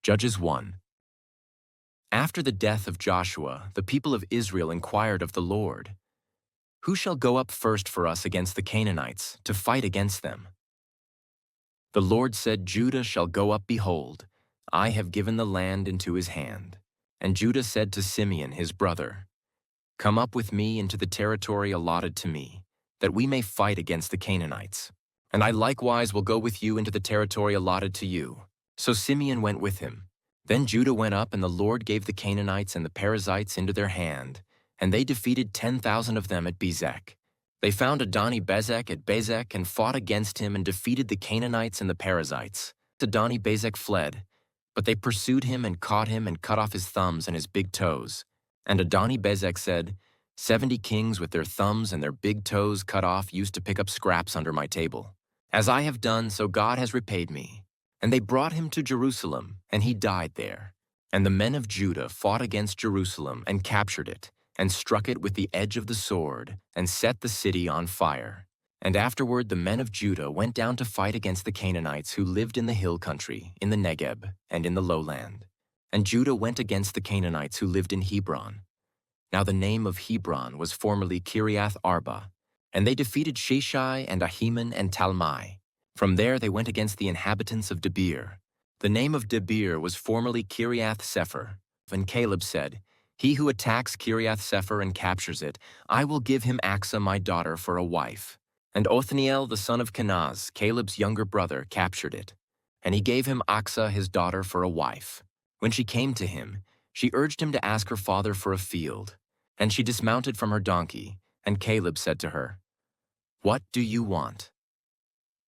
Judges 1. After the death of Joshua, the people of Israel inquired of the Lord, "Who shall go up first for us against the Canaanites, to fight against them?" The Lord said, "Judah shall go up, behold, I have given the land into his hand." And Judah said to Simeon his brother, "Come up with me into the territory allotted to me, that we may fight against the Canaanites. And I likewise will go with you into the territory allotted to you." So Simeon went with him. Then Judah went up, and the Lord gave the Canaanites and the Perizzites into their hand, and they defeated 10,000 of them at Bezek. They found Adoni-Bezek at Bezek and fought against him and defeated the Canaanites and the Perizzites. Adoni-Bezek fled, but they pursued him and caught him and cut off his thumbs and his big toes. And Adoni-Bezek said, 70 kings with their thumbs and their big toes cut off used to pick up scraps under my table. As I have done, so God has repaid me. And they brought him to Jerusalem, and he died there. And the men of Judah fought against Jerusalem and captured it, and struck it with the edge of the sword, and set the city on fire. And afterward the men of Judah went down to fight against the Canaanites who lived in the hill country, in the Negeb, and in the lowland. And Judah went against the Canaanites who lived in Hebron. Now the name of Hebron was formerly Kiriath Arba. And they defeated Sheshai and Ahiman and Talmai. From there they went against the inhabitants of Debir. The name of Debir was formerly Kiriath Sepher. And Caleb said, "He who attacks Kiriath Sepher and captures it, I will give him Achsah my daughter for a wife." And Othniel the son of Kenaz, Caleb's younger brother, captured it. And he gave him Achsah his daughter for a wife. When she came to him, she urged him to ask her father for a field. And she dismounted from her donkey, and Caleb said to her, "What do you want?"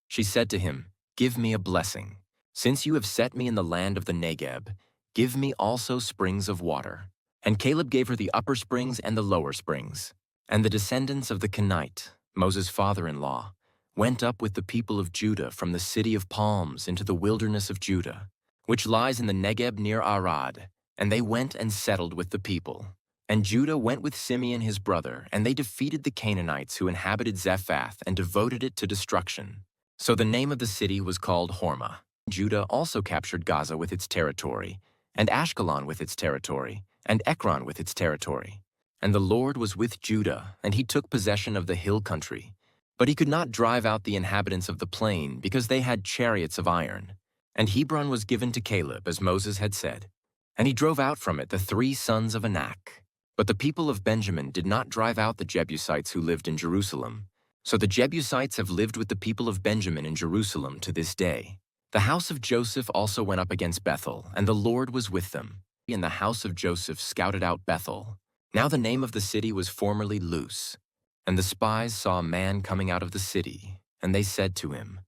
She said to him, "Give me a blessing. Since you have set me in the land of the Negeb, give me also springs of water." And Caleb gave her the upper springs and the lower springs. And the descendants of the Kenite, Moses' father-in-law, went up with the people of Judah from the city of palms into the wilderness of Judah, which lies in the Negeb near Arad, and they went and settled with the people. And Judah went with Simeon his brother, and they defeated the Canaanites who inhabited Zephath and devoted it to destruction. So the name of the city was called Hormah. Judah also captured Gaza with its territory, and Ashkelon with its territory, and Ekron with its territory. And the Lord was with Judah, and he took possession of the hill country. But he could not drive out the inhabitants of the plain, because they had chariots of iron. And Hebron was given to Caleb, as Moses had said. And he drove out from it the 3 sons of Anak. But the people of Benjamin did not drive out the Jebusites who lived in Jerusalem. So the Jebusites have lived with the people of Benjamin in Jerusalem to this day. The house of Joseph also went up against Bethel, and the Lord was with them. And the house of Joseph scouted out Bethel. Now the name of the city was formerly Luz. And the spies saw a man coming out of the city, and they said to him,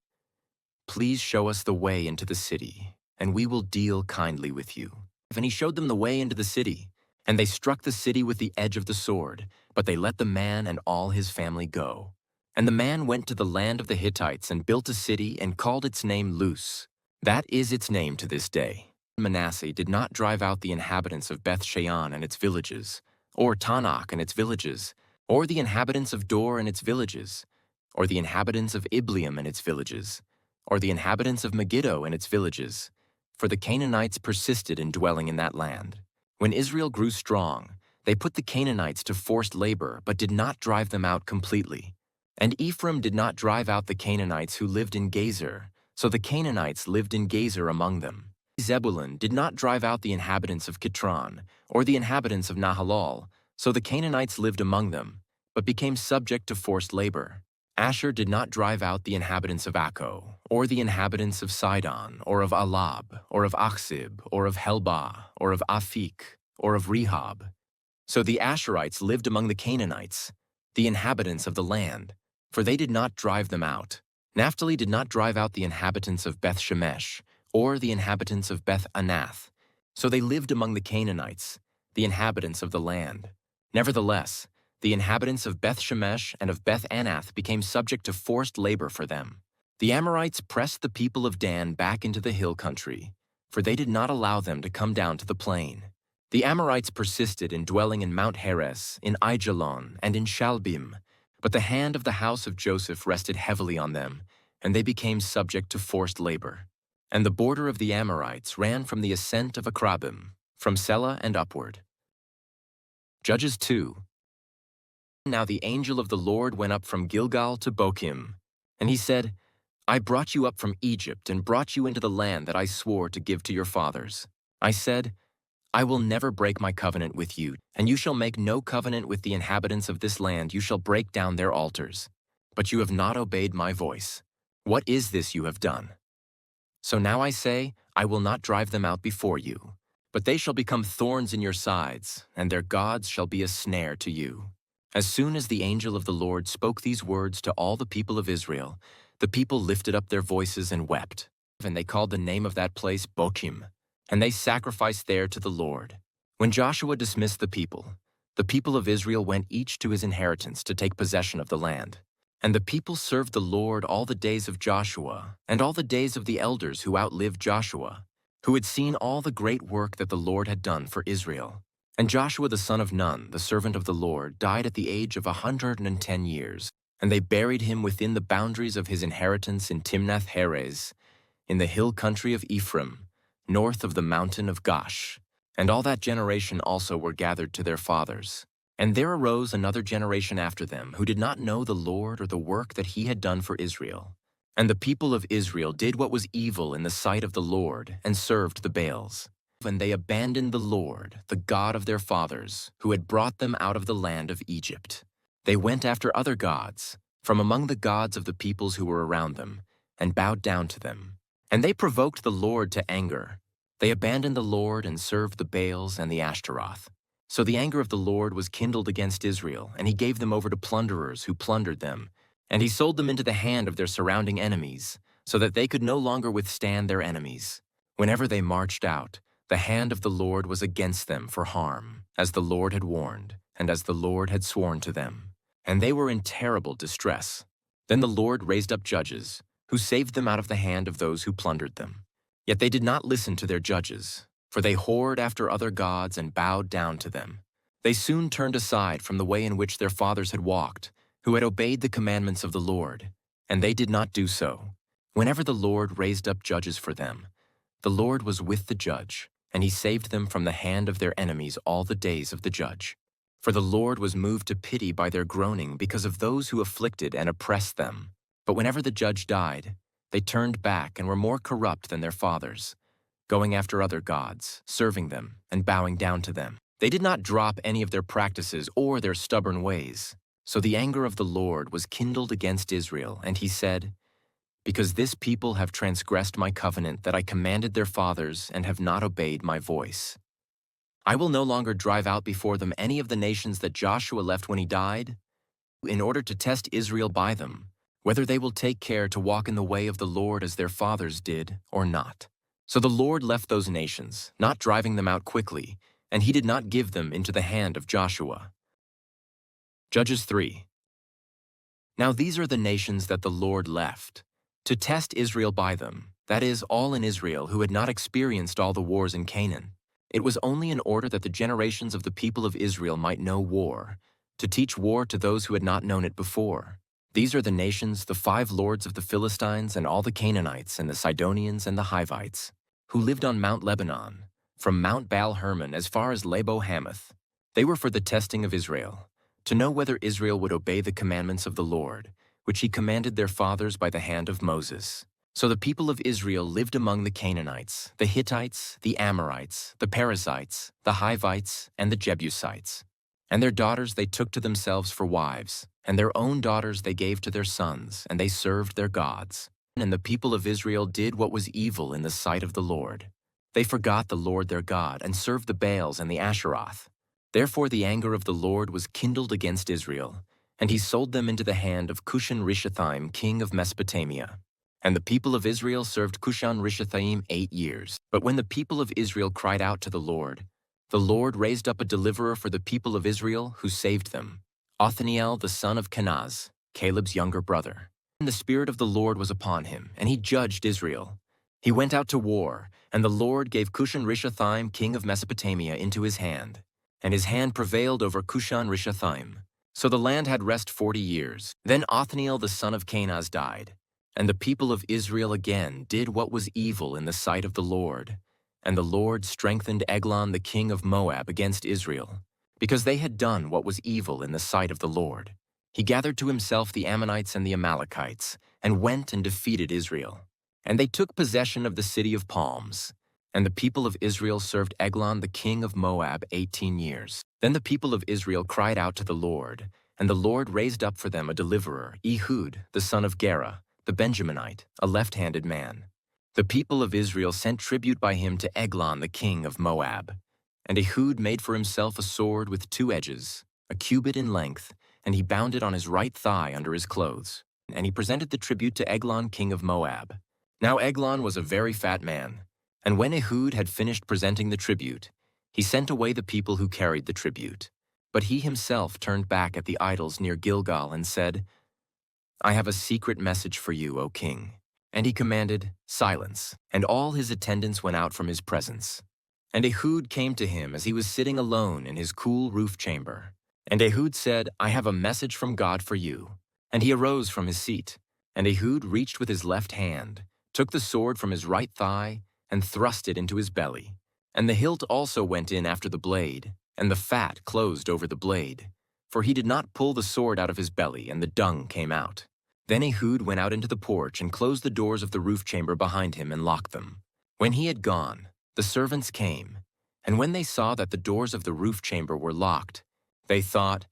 "Please show us the way into the city, and we will deal kindly with you." And he showed them the way into the city, and they struck the city with the edge of the sword, but they let the man and all his family go. And the man went to the land of the Hittites and built a city and called its name Luz. That is its name to this day. Manasseh did not drive out the inhabitants of Beth-Shean and its villages, or Tanakh and its villages, or the inhabitants of Dor and its villages, or the inhabitants of Ibleam and its villages, or the inhabitants of Megiddo and its villages, for the Canaanites persisted in dwelling in that land. When Israel grew strong, they put the Canaanites to forced labor, but did not drive them out completely. And Ephraim did not drive out the Canaanites who lived in Gezer, so the Canaanites lived in Gezer among them. Zebulun did not drive out the inhabitants of Kitron, or the inhabitants of Nahalal, so the Canaanites lived among them, but became subject to forced labor. Asher did not drive out the inhabitants of Akko, or the inhabitants of Sidon, or of Alab, or of Achzib, or of Helbah, or of Aphik, or of Rehob. So the Asherites lived among the Canaanites, the inhabitants of the land, for they did not drive them out. Naphtali did not drive out the inhabitants of Beth-Shemesh, or the inhabitants of Beth-Anath. So they lived among the Canaanites, the inhabitants of the land. Nevertheless, the inhabitants of Beth-Shemesh and of Beth-Anath became subject to forced labor for them. The Amorites pressed the people of Dan back into the hill country, for they did not allow them to come down to the plain. The Amorites persisted in dwelling in Mount Heres, in Aijalon, and in Shalbim, but the hand of the house of Joseph rested heavily on them, and they became subject to forced labor. And the border of the Amorites ran from the ascent of Akrabim, from Selah and upward. Judges 2. Now the angel of the Lord went up from Gilgal to Bochim, and he said, I brought you up from Egypt and brought you into the land that I swore to give to your fathers. I said, I will never break my covenant with you, and you shall make no covenant with the inhabitants of this land. You shall break down their altars. But you have not obeyed my voice. What is this you have done? So now I say, I will not drive them out before you, but they shall become thorns in your sides, and their gods shall be a snare to you. As soon as the angel of the Lord spoke these words to all the people of Israel, the people lifted up their voices and wept, and they called the name of that place Bochim, and they sacrificed there to the Lord. When Joshua dismissed the people of Israel went each to his inheritance to take possession of the land. And the people served the Lord all the days of Joshua, and all the days of the elders who outlived Joshua, who had seen all the great work that the Lord had done for Israel. And Joshua the son of Nun, the servant of the Lord, died at the age of 110 years, and they buried him within the boundaries of his inheritance in Timnath-Heres, in the hill country of Ephraim, north of the mountain of Gaash. And all that generation also were gathered to their fathers. And there arose another generation after them who did not know the Lord or the work that he had done for Israel. And the people of Israel did what was evil in the sight of the Lord and served the Baals. And they abandoned the Lord, the God of their fathers, who had brought them out of the land of Egypt. They went after other gods, from among the gods of the peoples who were around them, and bowed down to them. And they provoked the Lord to anger. They abandoned the Lord and served the Baals and the Ashtaroth. So the anger of the Lord was kindled against Israel, and he gave them over to plunderers who plundered them. And he sold them into the hand of their surrounding enemies, so that they could no longer withstand their enemies. Whenever they marched out, the hand of the Lord was against them for harm, as the Lord had warned, and as the Lord had sworn to them. And they were in terrible distress. Then the Lord raised up judges, who saved them out of the hand of those who plundered them. Yet they did not listen to their judges, for they whored after other gods and bowed down to them. They soon turned aside from the way in which their fathers had walked, who had obeyed the commandments of the Lord, and they did not do so. Whenever the Lord raised up judges for them, the Lord was with the judge, and he saved them from the hand of their enemies all the days of the judge. For the Lord was moved to pity by their groaning because of those who afflicted and oppressed them. But whenever the judge died, they turned back and were more corrupt than their fathers, going after other gods, serving them, and bowing down to them. They did not drop any of their practices or their stubborn ways. So the anger of the Lord was kindled against Israel, and he said, Because this people have transgressed my covenant that I commanded their fathers and have not obeyed my voice, I will no longer drive out before them any of the nations that Joshua left when he died, in order to test Israel by them, whether they will take care to walk in the way of the Lord as their fathers did or not. So the Lord left those nations, not driving them out quickly, and he did not give them into the hand of Joshua. Judges 3. Now these are the nations that the Lord left, to test Israel by them, that is, all in Israel who had not experienced all the wars in Canaan. It was only in order that the generations of the people of Israel might know war, to teach war to those who had not known it before. These are the nations, the 5 lords of the Philistines and all the Canaanites and the Sidonians and the Hivites, who lived on Mount Lebanon, from Mount Baal-Hermon as far as Lebo-Hamath. They were for the testing of Israel, to know whether Israel would obey the commandments of the Lord, which he commanded their fathers by the hand of Moses. So the people of Israel lived among the Canaanites, the Hittites, the Amorites, the Perizzites, the Hivites, and the Jebusites. And their daughters they took to themselves for wives, and their own daughters they gave to their sons, and they served their gods. And the people of Israel did what was evil in the sight of the Lord. They forgot the Lord their God, and served the Baals and the Asheroth. Therefore the anger of the Lord was kindled against Israel, and he sold them into the hand of Cushan-Rishathaim, king of Mesopotamia. And the people of Israel served Cushan-Rishathaim 8 years. But when the people of Israel cried out to the Lord raised up a deliverer for the people of Israel who saved them, Othniel the son of Kenaz, Caleb's younger brother. And the Spirit of the Lord was upon him, and he judged Israel. He went out to war, and the Lord gave Cushan-Rishathaim, king of Mesopotamia, into his hand, and his hand prevailed over Cushan-Rishathaim. So the land had rest 40 years. Then Othniel the son of Kenaz died, And the people of Israel again did what was evil in the sight of the Lord. And the Lord strengthened Eglon the king of Moab against Israel, because they had done what was evil in the sight of the Lord. He gathered to himself the Ammonites and the Amalekites, and went and defeated Israel. And they took possession of the city of palms. And the people of Israel served Eglon the king of Moab 18 years. Then the people of Israel cried out to the Lord, and the Lord raised up for them a deliverer, Ehud, the son of Gera, the Benjaminite, a left-handed man. The people of Israel sent tribute by him to Eglon the king of Moab. And Ehud made for himself a sword with 2 edges, a cubit in length, and he bound it on his right thigh under his clothes. And he presented the tribute to Eglon king of Moab. Now Eglon was a very fat man, and when Ehud had finished presenting the tribute, he sent away the people who carried the tribute. But he himself turned back at the idols near Gilgal and said, "I have a secret message for you, O king." And he commanded, "Silence." And all his attendants went out from his presence. And Ehud came to him as he was sitting alone in his cool roof chamber. And Ehud said, "I have a message from God for you." And he arose from his seat. And Ehud reached with his left hand, took the sword from his right thigh, and thrust it into his belly. And the hilt also went in after the blade, and the fat closed over the blade. For he did not pull the sword out of his belly, and the dung came out. Then Ehud went out into the porch and closed the doors of the roof chamber behind him and locked them. When he had gone, the servants came, and when they saw that the doors of the roof chamber were locked, they thought,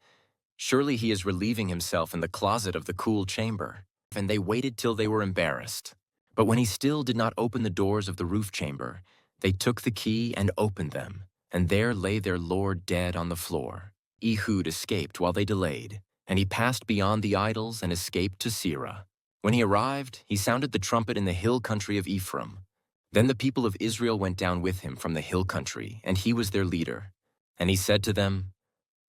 "Surely he is relieving himself in the closet of the cool chamber." And they waited till they were embarrassed. But when he still did not open the doors of the roof chamber, they took the key and opened them, and there lay their lord dead on the floor. Ehud escaped while they delayed, and he passed beyond the idols and escaped to Seirah. When he arrived, he sounded the trumpet in the hill country of Ephraim. Then the people of Israel went down with him from the hill country, and he was their leader. And he said to them,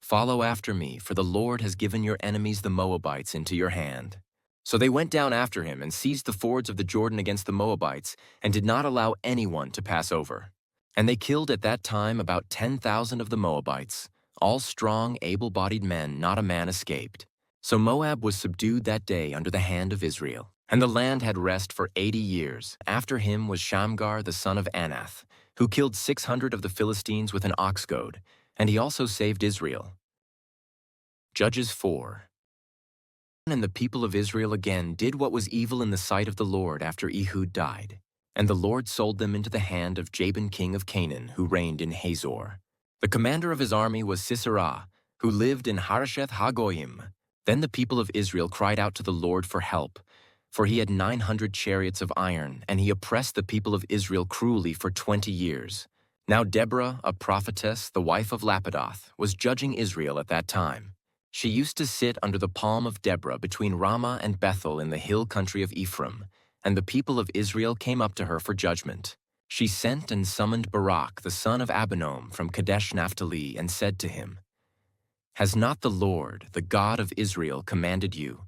"Follow after me, for the Lord has given your enemies the Moabites into your hand." So they went down after him and seized the fords of the Jordan against the Moabites, and did not allow anyone to pass over. And they killed at that time about 10,000 of the Moabites, all strong, able-bodied men, not a man escaped. So Moab was subdued that day under the hand of Israel. And the land had rest for 80 years. After him was Shamgar the son of Anath, who killed 600 of the Philistines with an ox goad, and he also saved Israel. Judges 4. And the people of Israel again did what was evil in the sight of the Lord after Ehud died. And the Lord sold them into the hand of Jabin king of Canaan, who reigned in Hazor. The commander of his army was Sisera, who lived in Harosheth Hagoyim. Then the people of Israel cried out to the Lord for help, for he had 900 chariots of iron, and he oppressed the people of Israel cruelly for 20 years. Now Deborah, a prophetess, the wife of Lapidoth, was judging Israel at that time. She used to sit under the palm of Deborah between Ramah and Bethel in the hill country of Ephraim, and the people of Israel came up to her for judgment. She sent and summoned Barak, the son of Abinoam, from Kadesh Naphtali, and said to him, "Has not the Lord, the God of Israel, commanded you?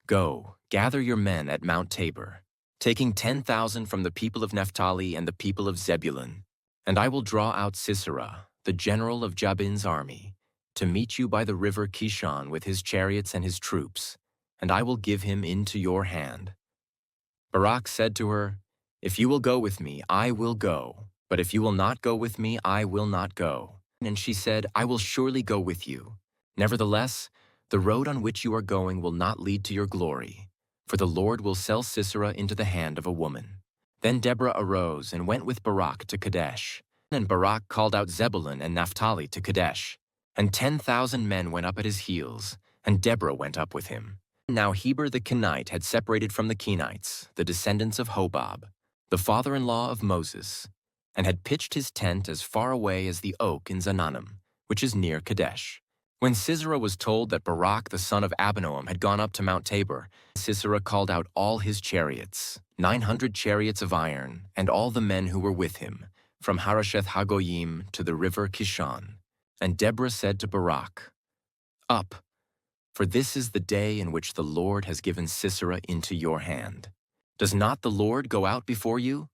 Go, gather your men at Mount Tabor, taking 10,000 from the people of Naphtali and the people of Zebulun, and I will draw out Sisera, the general of Jabin's army, to meet you by the river Kishon with his chariots and his troops, and I will give him into your hand." Barak said to her, "If you will go with me, I will go, but if you will not go with me, I will not go." And she said, "I will surely go with you. Nevertheless, the road on which you are going will not lead to your glory, for the Lord will sell Sisera into the hand of a woman." Then Deborah arose and went with Barak to Kadesh, and Barak called out Zebulun and Naphtali to Kadesh. And 10,000 men went up at his heels, and Deborah went up with him. Now Heber the Kenite had separated from the Kenites, the descendants of Hobab, the father-in-law of Moses, and had pitched his tent as far away as the oak in Zananim, which is near Kadesh. When Sisera was told that Barak the son of Abinoam had gone up to Mount Tabor, Sisera called out all his chariots, 900 chariots of iron, and all the men who were with him, from Harosheth Hagoyim to the river Kishon. And Deborah said to Barak, "Up, for this is the day in which the Lord has given Sisera into your hand. Does not the Lord go out before you?"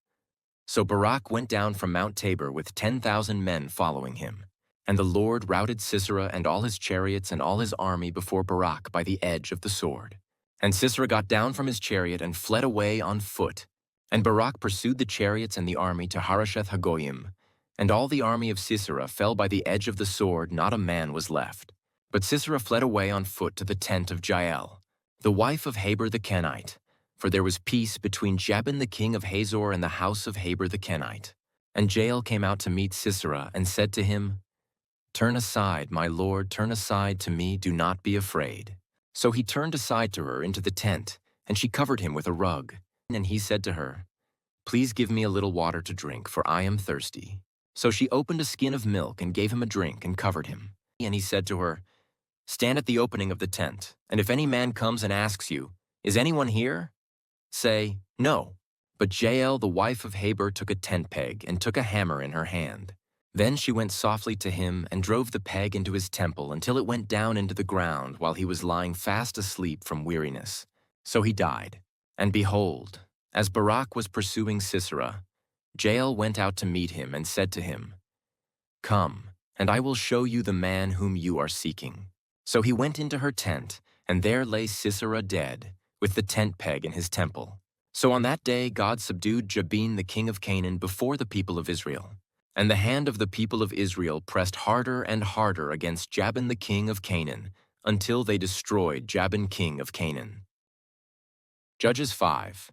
So Barak went down from Mount Tabor with 10,000 men following him. And the Lord routed Sisera and all his chariots and all his army before Barak by the edge of the sword. And Sisera got down from his chariot and fled away on foot. And Barak pursued the chariots and the army to Harosheth Hagoyim. And all the army of Sisera fell by the edge of the sword, not a man was left. But Sisera fled away on foot to the tent of Jael, the wife of Heber the Kenite, for there was peace between Jabin the king of Hazor and the house of Heber the Kenite. And Jael came out to meet Sisera and said to him, "Turn aside, my lord, turn aside to me, do not be afraid." So he turned aside to her into the tent, and she covered him with a rug. And he said to her, "Please give me a little water to drink, for I am thirsty." So she opened a skin of milk and gave him a drink and covered him. And he said to her, "Stand at the opening of the tent, and if any man comes and asks you, 'Is anyone here?' say, 'No.'" But Jael, the wife of Heber, took a tent peg and took a hammer in her hand. Then she went softly to him and drove the peg into his temple until it went down into the ground while he was lying fast asleep from weariness. So he died. And behold, as Barak was pursuing Sisera, Jael went out to meet him and said to him, "Come, and I will show you the man whom you are seeking." So he went into her tent, and there lay Sisera dead, with the tent peg in his temple. So on that day God subdued Jabin the king of Canaan before the people of Israel. And the hand of the people of Israel pressed harder and harder against Jabin the king of Canaan, until they destroyed Jabin king of Canaan. Judges 5.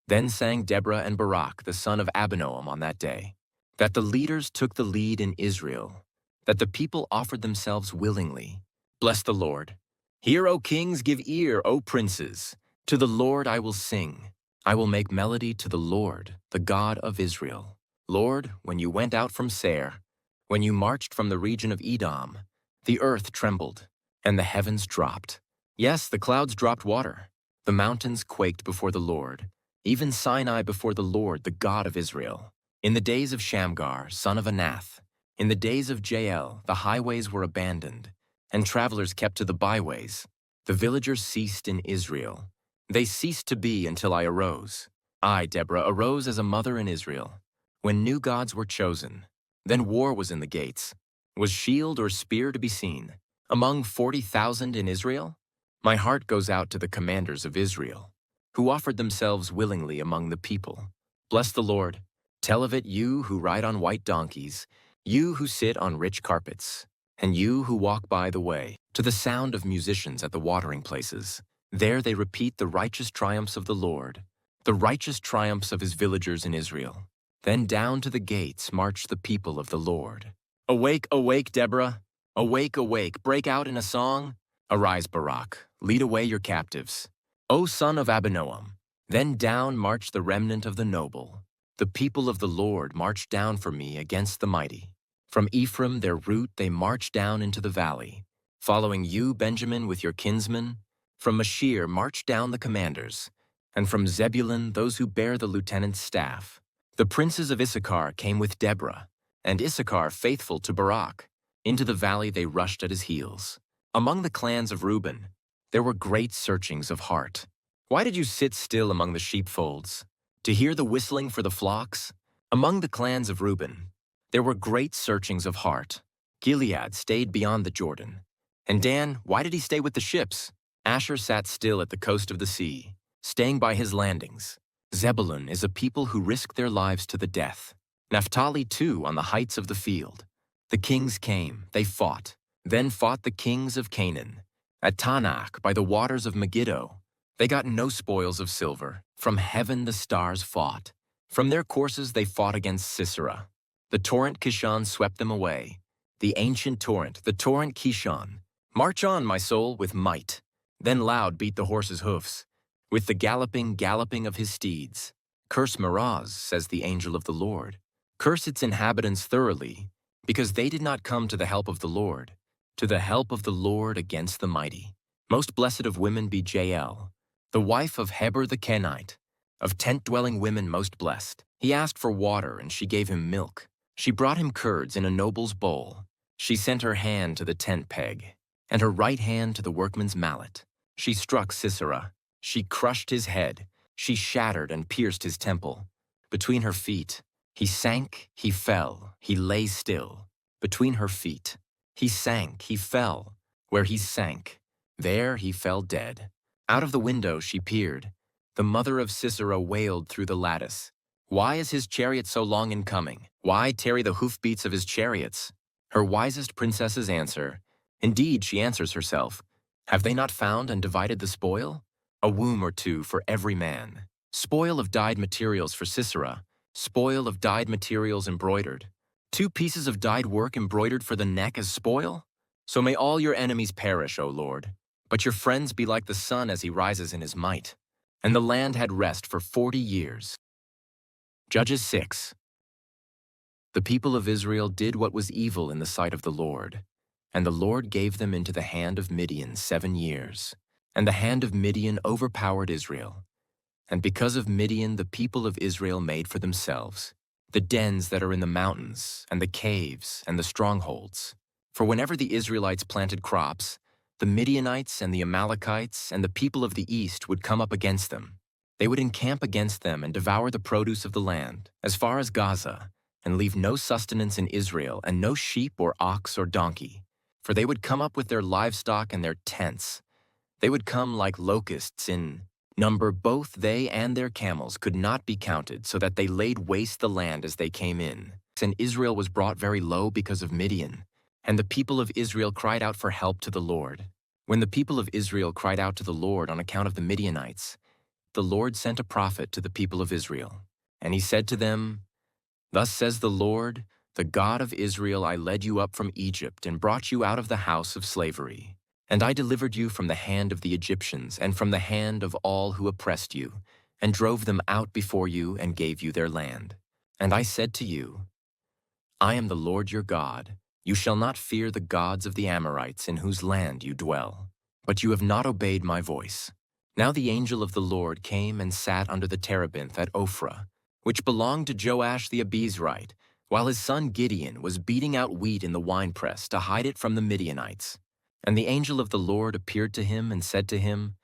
Then sang Deborah and Barak the son of Abinoam on that day, that the leaders took the lead in Israel, that the people offered themselves willingly. Bless the Lord. Hear, O kings, give ear, O princes. To the Lord I will sing. I will make melody to the Lord, the God of Israel. Lord, when you went out from Seir, when you marched from the region of Edom, the earth trembled, and the heavens dropped. Yes, the clouds dropped water. The mountains quaked before the Lord, even Sinai before the Lord, the God of Israel. In the days of Shamgar, son of Anath, in the days of Jael, the highways were abandoned, and travelers kept to the byways. The villagers ceased in Israel. They ceased to be until I arose. I, Deborah, arose as a mother in Israel. When new gods were chosen, then war was in the gates. Was shield or spear to be seen? Among 40,000 in Israel? My heart goes out to the commanders of Israel, who offered themselves willingly among the people. Bless the Lord. Tell of it, you who ride on white donkeys, you who sit on rich carpets, and you who walk by the way, to the sound of musicians at the watering places. There they repeat the righteous triumphs of the Lord, the righteous triumphs of his villagers in Israel. Then down to the gates marched the people of the Lord. Awake, awake, Deborah! Awake, awake, break out in a song! Arise, Barak, lead away your captives. O son of Abinoam! Then down marched the remnant of the noble. The people of the Lord marched down for me against the mighty. From Ephraim, their root, they marched down into the valley. Following you, Benjamin, with your kinsmen. From Mashir marched down the commanders, and from Zebulun those who bear the lieutenant's staff. The princes of Issachar came with Deborah, and Issachar faithful to Barak. Into the valley they rushed at his heels. Among the clans of Reuben, there were great searchings of heart. Why did you sit still among the sheepfolds, to hear the whistling for the flocks? Among the clans of Reuben, there were great searchings of heart. Gilead stayed beyond the Jordan. And Dan, why did he stay with the ships? Asher sat still at the coast of the sea, staying by his landings. Zebulun is a people who risk their lives to the death. Naphtali, too, on the heights of the field. The kings came, they fought. Then fought the kings of Canaan. At Tanakh, by the waters of Megiddo, they got no spoils of silver. From heaven the stars fought. From their courses they fought against Sisera. The torrent Kishon swept them away. The ancient torrent, the torrent Kishon. March on, my soul, with might. Then loud beat the horse's hoofs, with the galloping of his steeds. Curse Meroz, says the angel of the Lord. Curse its inhabitants thoroughly, because they did not come to the help of the Lord, to the help of the Lord against the mighty. Most blessed of women be Jael, the wife of Heber the Kenite, of tent-dwelling women most blessed. He asked for water, and she gave him milk. She brought him curds in a noble's bowl. She sent her hand to the tent peg, and her right hand to the workman's mallet. She struck Sisera. She crushed his head. She shattered and pierced his temple. Between her feet, he sank, he fell, he lay still. Between her feet, he sank, he fell. Where he sank, there he fell dead. Out of the window she peered. The mother of Sisera wailed through the lattice. Why is his chariot so long in coming? Why tarry the hoofbeats of his chariots? Her wisest princesses answer. Indeed, she answers herself. Have they not found and divided the spoil? A womb or two for every man. Spoil of dyed materials for Sisera. Spoil of dyed materials embroidered. 2 pieces of dyed work embroidered for the neck as spoil? So may all your enemies perish, O Lord. But your friends be like the sun as he rises in his might. And the land had rest for 40 years. Judges 6. The people of Israel did what was evil in the sight of the Lord. And the Lord gave them into the hand of Midian 7 years. And the hand of Midian overpowered Israel. And because of Midian, the people of Israel made for themselves the dens that are in the mountains, and the caves, and the strongholds. For whenever the Israelites planted crops, the Midianites and the Amalekites and the people of the east would come up against them. They would encamp against them and devour the produce of the land, as far as Gaza, and leave no sustenance in Israel, and no sheep or ox or donkey. For they would come up with their livestock and their tents. They would come like locusts in number. Both they and their camels could not be counted, so that they laid waste the land as they came in. And Israel was brought very low because of Midian. And the people of Israel cried out for help to the Lord. When the people of Israel cried out to the Lord on account of the Midianites, the Lord sent a prophet to the people of Israel. And he said to them, Thus says the Lord, the God of Israel, I led you up from Egypt and brought you out of the house of slavery. And I delivered you from the hand of the Egyptians and from the hand of all who oppressed you, and drove them out before you and gave you their land. And I said to you, I am the Lord your God. You shall not fear the gods of the Amorites in whose land you dwell. But you have not obeyed my voice. Now the angel of the Lord came and sat under the terebinth at Ophrah, which belonged to Joash the Abiezrite, while his son Gideon was beating out wheat in the winepress to hide it from the Midianites. And the angel of the Lord appeared to him and said to him,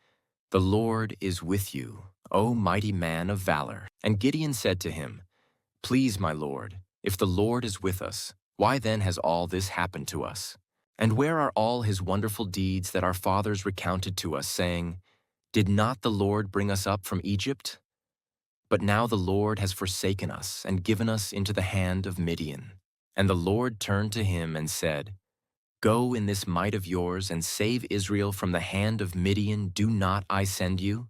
The Lord is with you, O mighty man of valor. And Gideon said to him, Please, my Lord, if the Lord is with us, why then has all this happened to us? And where are all his wonderful deeds that our fathers recounted to us, saying, Did not the Lord bring us up from Egypt? But now the Lord has forsaken us and given us into the hand of Midian. And the Lord turned to him and said, Go in this might of yours and save Israel from the hand of Midian. Do not I send you?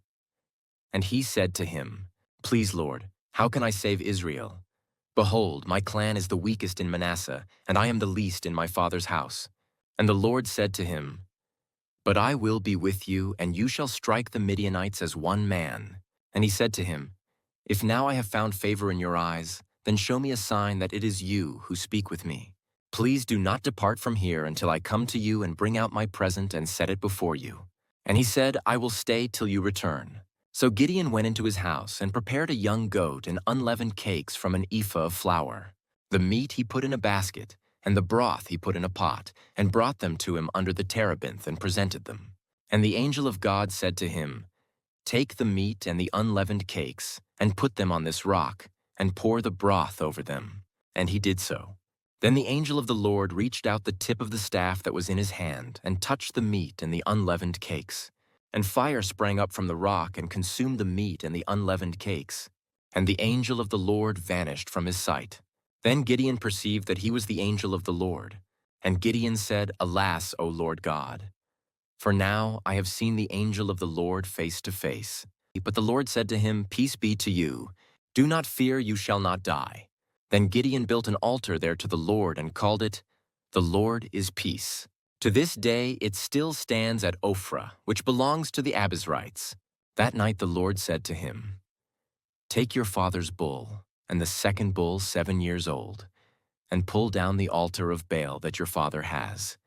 And he said to him, Please, Lord, how can I save Israel? Behold, my clan is the weakest in Manasseh, and I am the least in my father's house. And the Lord said to him, But I will be with you, and you shall strike the Midianites as one man. And he said to him, If now I have found favor in your eyes, then show me a sign that it is you who speak with me. Please do not depart from here until I come to you and bring out my present and set it before you. And he said, I will stay till you return. So Gideon went into his house and prepared a young goat and unleavened cakes from an ephah of flour. The meat he put in a basket, and the broth he put in a pot, and brought them to him under the terebinth and presented them. And the angel of God said to him, Take the meat and the unleavened cakes, and put them on this rock, and pour the broth over them. And he did so. Then the angel of the Lord reached out the tip of the staff that was in his hand, and touched the meat and the unleavened cakes. And fire sprang up from the rock and consumed the meat and the unleavened cakes. And the angel of the Lord vanished from his sight. Then Gideon perceived that he was the angel of the Lord. And Gideon said, Alas, O Lord God! For now I have seen the angel of the Lord face to face. But the Lord said to him, Peace be to you. Do not fear, you shall not die. Then Gideon built an altar there to the Lord and called it, The Lord is Peace. To this day it still stands at Ophrah, which belongs to the Abiezrites. That night the Lord said to him, Take your father's bull, and the second bull 7 years old, and pull down the altar of Baal that your father has,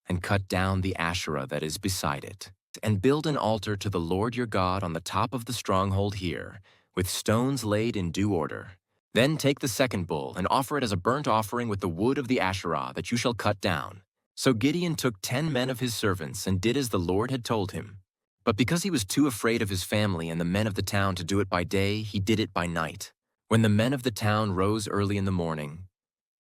and cut down the Asherah that is beside it, and build an altar to the Lord your God on the top of the stronghold here, with stones laid in due order. Then take the second bull and offer it as a burnt offering with the wood of the Asherah that you shall cut down. So Gideon took 10 men of his servants and did as the Lord had told him. But because he was too afraid of his family and the men of the town to do it by day, he did it by night. When the men of the town rose early in the morning,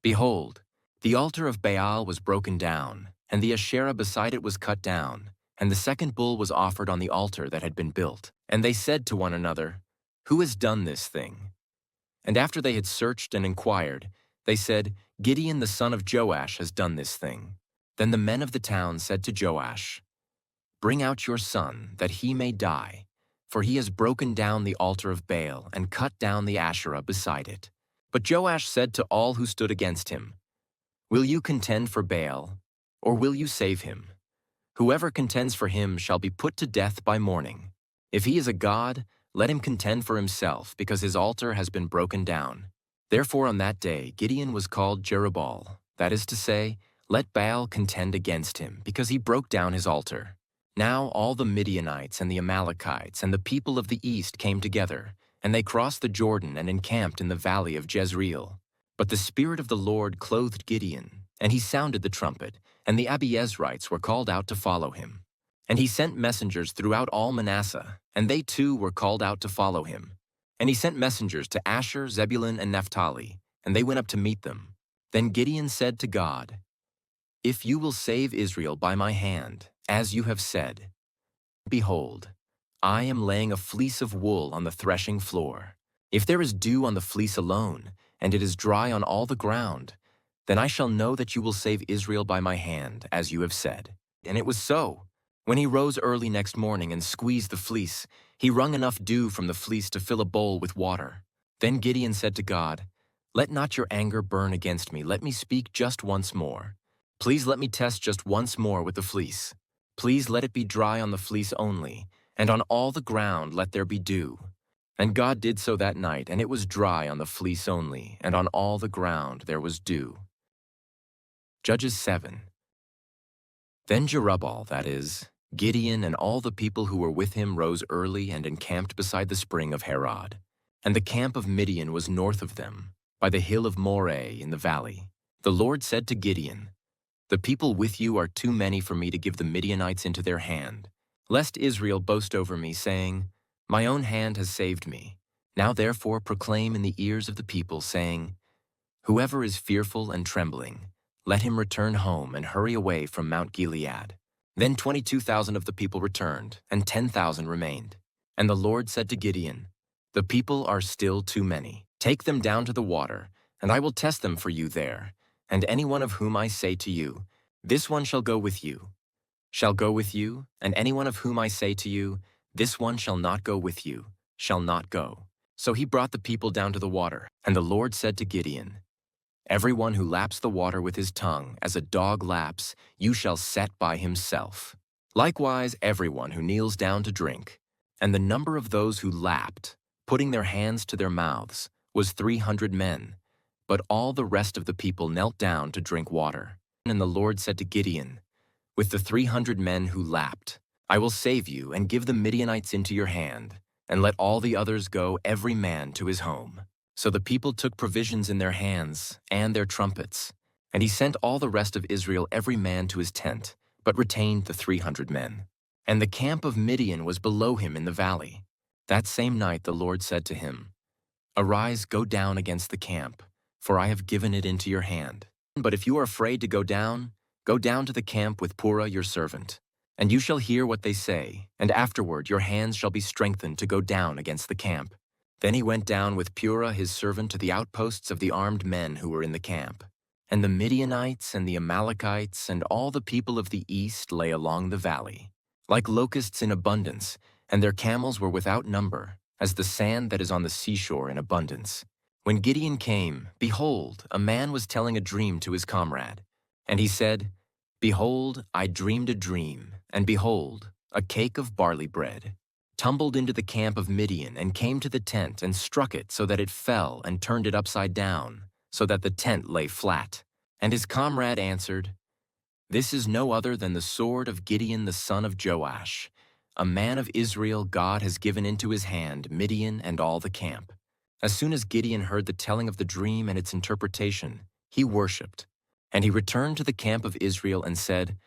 behold, the altar of Baal was broken down, and the Asherah beside it was cut down, And the second bull was offered on the altar that had been built. And they said to one another, "Who has done this thing?" And after they had searched and inquired, they said, "Gideon the son of Joash has done this thing." Then the men of the town said to Joash, "Bring out your son, that he may die, for he has broken down the altar of Baal and cut down the Asherah beside it." But Joash said to all who stood against him, "Will you contend for Baal, or will you save him? Whoever contends for him shall be put to death by morning. If he is a god, let him contend for himself, because his altar has been broken down." Therefore on that day Gideon was called Jerubbaal, that is to say, "Let Baal contend against him, because he broke down his altar." Now all the Midianites and the Amalekites and the people of the east came together, and they crossed the Jordan and encamped in the valley of Jezreel. But the Spirit of the Lord clothed Gideon, and he sounded the trumpet, and the Abiezrites were called out to follow him. And he sent messengers throughout all Manasseh, and they too were called out to follow him. And he sent messengers to Asher, Zebulun, and Naphtali, and they went up to meet them. Then Gideon said to God, "If you will save Israel by my hand, as you have said, behold, I am laying a fleece of wool on the threshing floor. If there is dew on the fleece alone, and it is dry on all the ground, then I shall know that you will save Israel by my hand, as you have said." And it was so. When he rose early next morning and squeezed the fleece, he wrung enough dew from the fleece to fill a bowl with water. Then Gideon said to God, "Let not your anger burn against me. Let me speak just once more. Please let me test just once more with the fleece. Please let it be dry on the fleece only, and on all the ground let there be dew." And God did so that night, and it was dry on the fleece only, and on all the ground there was dew. Judges 7. Then Jerubbaal, that is, Gideon, and all the people who were with him rose early and encamped beside the spring of Harod. And the camp of Midian was north of them, by the hill of Moreh in the valley. The Lord said to Gideon, "The people with you are too many for me to give the Midianites into their hand, lest Israel boast over me, saying, 'My own hand has saved me.' Now therefore proclaim in the ears of the people, saying, 'Whoever is fearful and trembling, let him return home and hurry away from Mount Gilead.'" Then 22,000 of the people returned, and 10,000 remained. And the Lord said to Gideon, "The people are still too many. Take them down to the water, and I will test them for you there. And any one of whom I say to you, 'This one shall go with you,' shall go with you, and any one of whom I say to you, 'This one shall not go with you,' shall not go." So he brought the people down to the water, and the Lord said to Gideon, "Everyone who laps the water with his tongue, as a dog laps, you shall set by himself. Likewise everyone who kneels down to drink." And the number of those who lapped, putting their hands to their mouths, was 300 men. But all the rest of the people knelt down to drink water. And the Lord said to Gideon, "With the 300 men who lapped, I will save you and give the Midianites into your hand, and let all the others go, every man to his home." So the people took provisions in their hands and their trumpets, and he sent all the rest of Israel every man to his tent, but retained the 300 men. And the camp of Midian was below him in the valley. That same night the Lord said to him, "Arise, go down against the camp, for I have given it into your hand. But if you are afraid to go down to the camp with Purah your servant, and you shall hear what they say, and afterward your hands shall be strengthened to go down against the camp." Then he went down with Purah his servant to the outposts of the armed men who were in the camp. And the Midianites and the Amalekites and all the people of the east lay along the valley, like locusts in abundance, and their camels were without number, as the sand that is on the seashore in abundance. When Gideon came, behold, a man was telling a dream to his comrade. And he said, "Behold, I dreamed a dream, and behold, a cake of barley bread tumbled into the camp of Midian and came to the tent and struck it so that it fell and turned it upside down, so that the tent lay flat." And his comrade answered, "This is no other than the sword of Gideon the son of Joash. A man of Israel God has given into his hand Midian and all the camp." As soon as Gideon heard the telling of the dream and its interpretation, he worshipped. And he returned to the camp of Israel and said,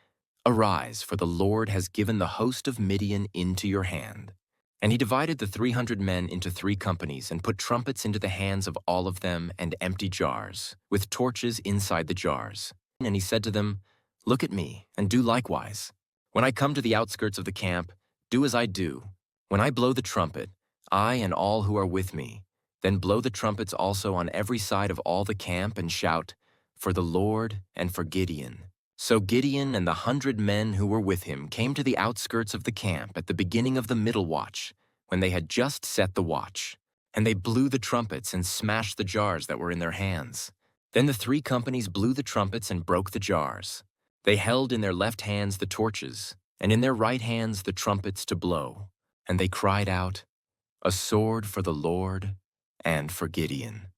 "Arise, for the Lord has given the host of Midian into your hand." And he divided the 300 men into 3 companies and put trumpets into the hands of all of them and empty jars, with torches inside the jars. And he said to them, "Look at me and do likewise." When I come to the outskirts of the camp, do as I do. When I blow the trumpet, I and all who are with me, then blow the trumpets also on every side of all the camp and shout, 'For the Lord and for Gideon.'" So Gideon and the 100 men who were with him came to the outskirts of the camp at the beginning of the middle watch, when they had just set the watch. And they blew the trumpets and smashed the jars that were in their hands. Then the 3 companies blew the trumpets and broke the jars. They held in their left hands the torches, and in their right hands the trumpets to blow. And they cried out, "A sword for the Lord and for Gideon."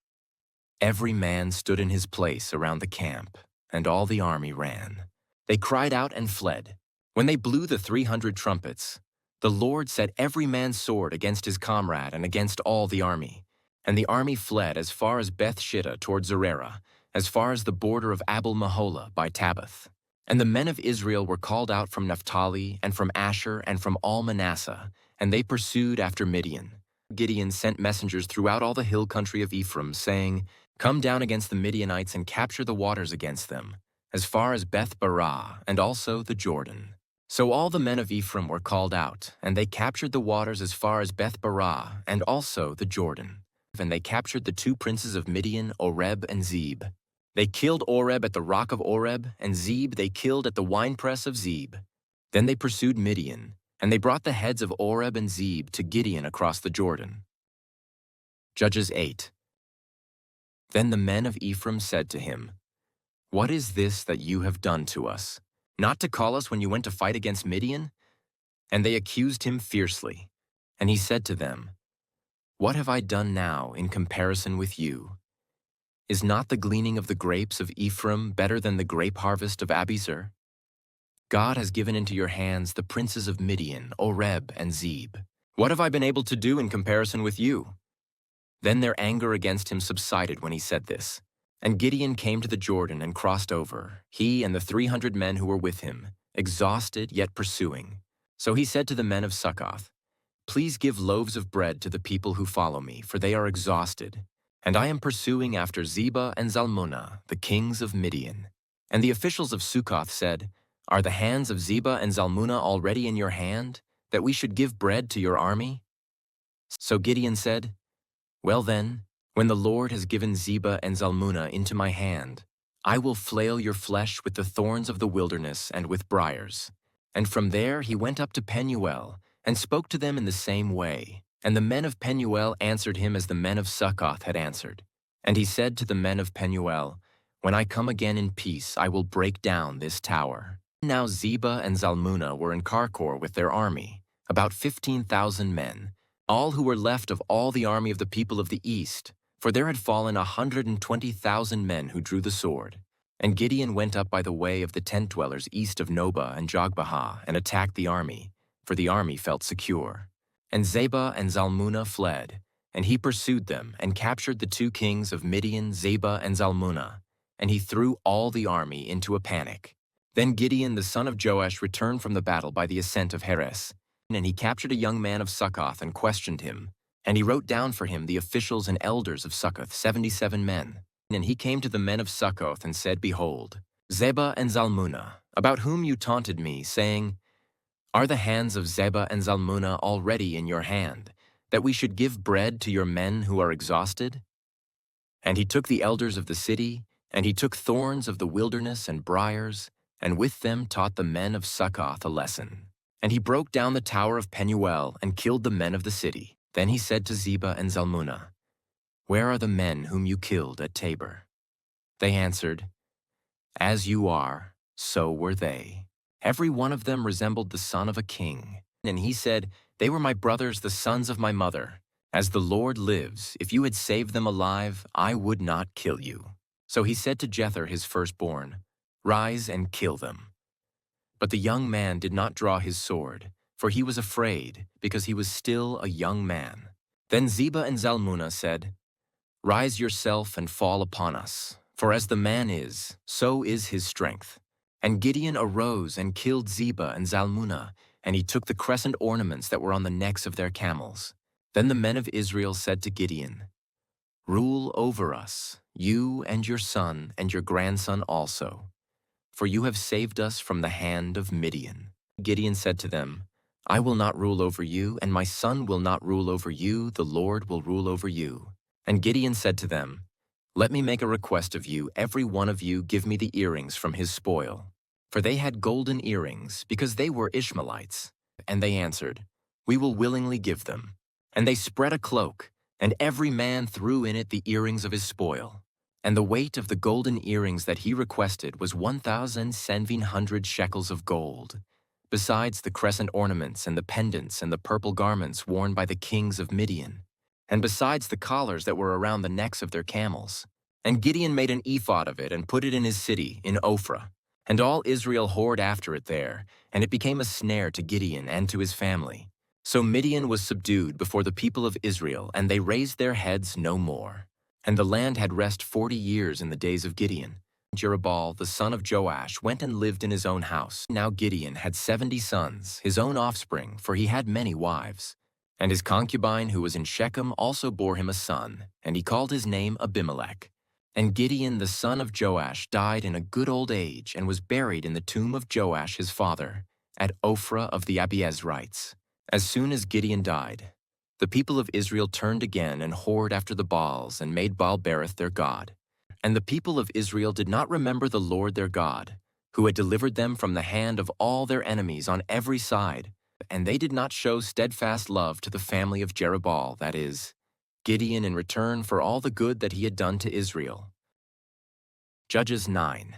Every man stood in his place around the camp, and all the army ran. They cried out and fled. When they blew the 300 trumpets, the Lord set every man's sword against his comrade and against all the army. And the army fled as far as Beth-shittah toward Zererah, as far as the border of Abel-Meholah by Tabbath. And the men of Israel were called out from Naphtali and from Asher and from all Manasseh, and they pursued after Midian. Gideon sent messengers throughout all the hill country of Ephraim, saying, "Come down against the Midianites and capture the waters against them, as far as Beth-barah and also the Jordan." So all the men of Ephraim were called out, and they captured the waters as far as Beth-barah and also the Jordan. And they captured the 2 princes of Midian, Oreb and Zeb. They killed Oreb at the rock of Oreb, and Zeb they killed at the winepress of Zeb. Then they pursued Midian, and they brought the heads of Oreb and Zeb to Gideon across the Jordan. Judges 8. Then the men of Ephraim said to him, "What is this that you have done to us? Not to call us when you went to fight against Midian?" And they accused him fiercely. And he said to them, "What have I done now in comparison with you? Is not the gleaning of the grapes of Ephraim better than the grape harvest of Abiezer? God has given into your hands the princes of Midian, Oreb and Zeb. What have I been able to do in comparison with you?" Then their anger against him subsided when he said this. And Gideon came to the Jordan and crossed over, he and the 300 men who were with him, exhausted yet pursuing. So he said to the men of Succoth, "Please give loaves of bread to the people who follow me, for they are exhausted. And I am pursuing after Zebah and Zalmunna, the kings of Midian." And the officials of Succoth said, "Are the hands of Zebah and Zalmunna already in your hand, that we should give bread to your army?" So Gideon said, "Well then, when the Lord has given Zebah and Zalmunna into my hand, I will flail your flesh with the thorns of the wilderness and with briars." And from there he went up to Penuel, and spoke to them in the same way. And the men of Penuel answered him as the men of Succoth had answered. And he said to the men of Penuel, "When I come again in peace, I will break down this tower." Now Zebah and Zalmunna were in Karkor with their army, about 15,000 men, all who were left of all the army of the people of the east, for there had fallen 120,000 men who drew the sword. And Gideon went up by the way of the tent dwellers east of Nobah and Jogbehah and attacked the army, for the army felt secure. And Zebah and Zalmunna fled, and he pursued them and captured the 2 kings of Midian, Zebah and Zalmunna, and he threw all the army into a panic. Then Gideon the son of Joash returned from the battle by the ascent of Heres, and he captured a young man of Succoth and questioned him. And he wrote down for him the officials and elders of Succoth, 77 men. And he came to the men of Succoth and said, "Behold, Zebah and Zalmunna, about whom you taunted me, saying, 'Are the hands of Zebah and Zalmunna already in your hand, that we should give bread to your men who are exhausted?' And he took the elders of the city, and he took thorns of the wilderness and briars, and with them taught the men of Succoth a lesson. And he broke down the tower of Penuel and killed the men of the city. Then he said to Zebah and Zalmunna, 'Where are the men whom you killed at Tabor?' They answered, 'As you are, so were they. Every one of them resembled the son of a king.' And he said, 'They were my brothers, the sons of my mother. As the Lord lives, if you had saved them alive, I would not kill you.' So he said to Jether his firstborn, 'Rise and kill them.' But the young man did not draw his sword, for he was afraid, because he was still a young man. Then Zebah and Zalmunna said, 'Rise yourself and fall upon us, for as the man is, so is his strength.' And Gideon arose and killed Zebah and Zalmunna, and he took the crescent ornaments that were on the necks of their camels. Then the men of Israel said to Gideon, 'Rule over us, you and your son and your grandson also, for you have saved us from the hand of Midian.' Gideon said to them, I will not rule over you, and my son will not rule over you, the Lord will rule over you. And Gideon said to them, Let me make a request of you, every one of you give me the earrings from his spoil. For they had golden earrings, because they were Ishmaelites. And they answered, We will willingly give them. And they spread a cloak, and every man threw in it the earrings of his spoil. And the weight of the golden earrings that he requested was 1,700 shekels of gold, besides the crescent ornaments and the pendants and the purple garments worn by the kings of Midian, and besides the collars that were around the necks of their camels. And Gideon made an ephod of it and put it in his city, in Ophrah. And all Israel whored after it there, and it became a snare to Gideon and to his family. So Midian was subdued before the people of Israel, and they raised their heads no more. And the land had rest 40 years in the days of Gideon. Jerubbaal, the son of Joash, went and lived in his own house. Now Gideon had 70 sons, his own offspring, for he had many wives. And his concubine, who was in Shechem, also bore him a son, and he called his name Abimelech. And Gideon, the son of Joash, died in a good old age, and was buried in the tomb of Joash his father, at Ophrah of the Abiezrites. As soon as Gideon died, the people of Israel turned again and whored after the Baals, and made Baal-berith their god. And the people of Israel did not remember the Lord their God, who had delivered them from the hand of all their enemies on every side, and they did not show steadfast love to the family of Jerubbaal, that is, Gideon, in return for all the good that he had done to Israel. Judges 9.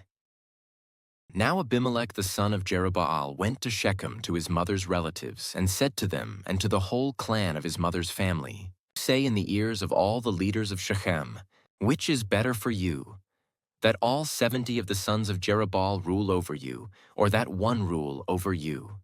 Now Abimelech the son of Jerubbaal went to Shechem to his mother's relatives, and said to them and to the whole clan of his mother's family, Say in the ears of all the leaders of Shechem, Which is better for you, that all 70 of the sons of Jerubbaal rule over you, or that one rule over you?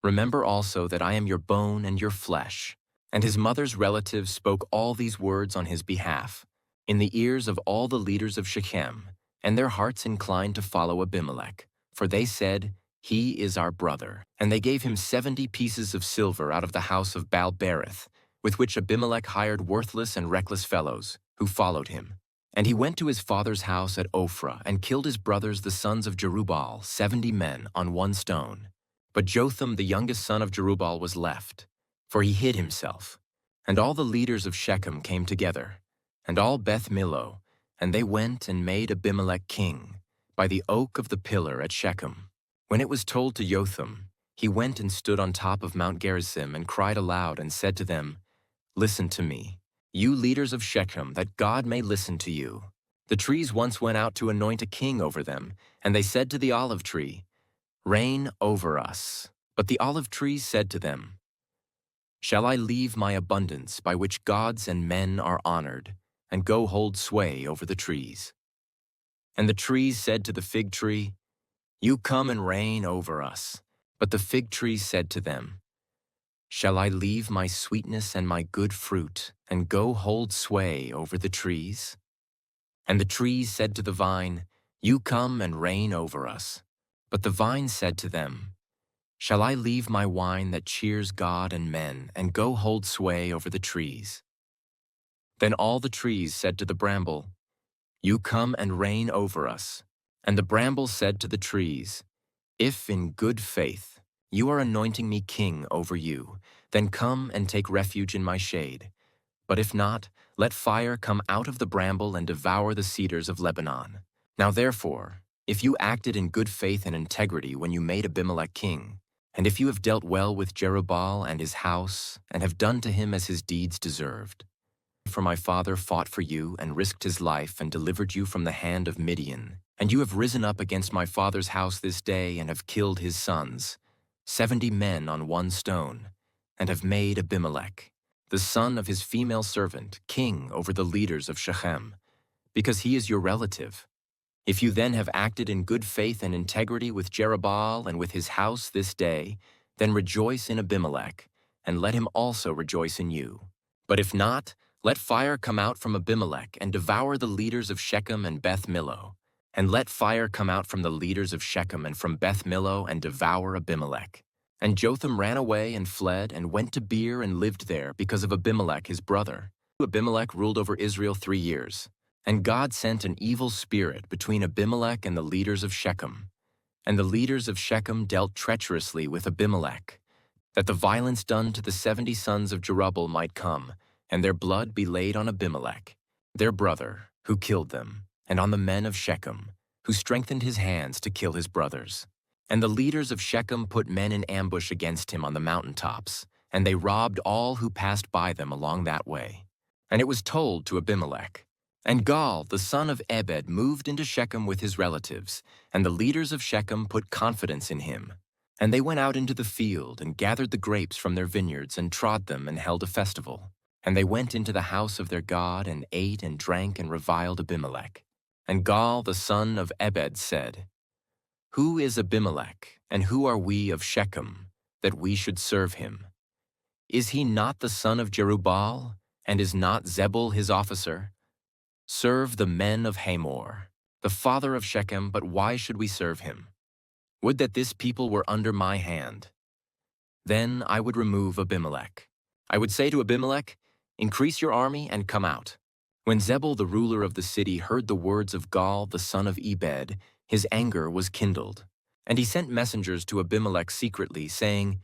Remember also that I am your bone and your flesh. And his mother's relatives spoke all these words on his behalf, in the ears of all the leaders of Shechem, and their hearts inclined to follow Abimelech, for they said, He is our brother. And they gave him 70 pieces of silver out of the house of Baal-berith, with which Abimelech hired worthless and reckless fellows, who followed him. And he went to his father's house at Ophrah, and killed his brothers the sons of Jerubbaal, 70 men, on one stone. But Jotham the youngest son of Jerubbaal was left, for he hid himself. And all the leaders of Shechem came together, and all Beth Millo, and they went and made Abimelech king, by the oak of the pillar at Shechem. When it was told to Jotham, he went and stood on top of Mount Gerizim, and cried aloud, and said to them, Listen to me, you leaders of Shechem, that God may listen to you. The trees once went out to anoint a king over them, and they said to the olive tree, Reign over us. But the olive tree said to them, Shall I leave my abundance by which gods and men are honored, and go hold sway over the trees? And the trees said to the fig tree, You come and reign over us. But the fig tree said to them, Shall I leave my sweetness and my good fruit, and go hold sway over the trees? And the trees said to the vine, You come and reign over us. But the vine said to them, Shall I leave my wine that cheers God and men, and go hold sway over the trees? Then all the trees said to the bramble, You come and reign over us. And the bramble said to the trees, If in good faith you are anointing me king over you, then come and take refuge in my shade. But if not, let fire come out of the bramble and devour the cedars of Lebanon. Now therefore, if you acted in good faith and integrity when you made Abimelech king, and if you have dealt well with Jerubbaal and his house, and have done to him as his deeds deserved, for my father fought for you and risked his life and delivered you from the hand of Midian, and you have risen up against my father's house this day and have killed his sons, 70 men on one stone, and have made Abimelech, the son of his female servant, king over the leaders of Shechem, because he is your relative. If you then have acted in good faith and integrity with Jerubbaal and with his house this day, then rejoice in Abimelech, and let him also rejoice in you. But if not, let fire come out from Abimelech and devour the leaders of Shechem and Beth Millo, and let fire come out from the leaders of Shechem and from Beth Millo and devour Abimelech. And Jotham ran away and fled and went to Beer and lived there because of Abimelech his brother. Abimelech ruled over Israel 3 years. And God sent an evil spirit between Abimelech and the leaders of Shechem. And the leaders of Shechem dealt treacherously with Abimelech, that the violence done to the 70 sons of Jerubbaal might come, and their blood be laid on Abimelech, their brother, who killed them, and on the men of Shechem, who strengthened his hands to kill his brothers. And the leaders of Shechem put men in ambush against him on the mountaintops, and they robbed all who passed by them along that way. And it was told to Abimelech. And Gaal, the son of Ebed, moved into Shechem with his relatives, and the leaders of Shechem put confidence in him. And they went out into the field and gathered the grapes from their vineyards and trod them and held a festival. And they went into the house of their God and ate and drank and reviled Abimelech. And Gaal, the son of Ebed, said, Who is Abimelech, and who are we of Shechem, that we should serve him? Is he not the son of Jerubbaal, and is not Zebul his officer? Serve the men of Hamor, the father of Shechem, but why should we serve him? Would that this people were under my hand. Then I would remove Abimelech. I would say to Abimelech, Increase your army and come out. When Zebul the ruler of the city heard the words of Gaal the son of Ebed, his anger was kindled. And he sent messengers to Abimelech secretly, saying,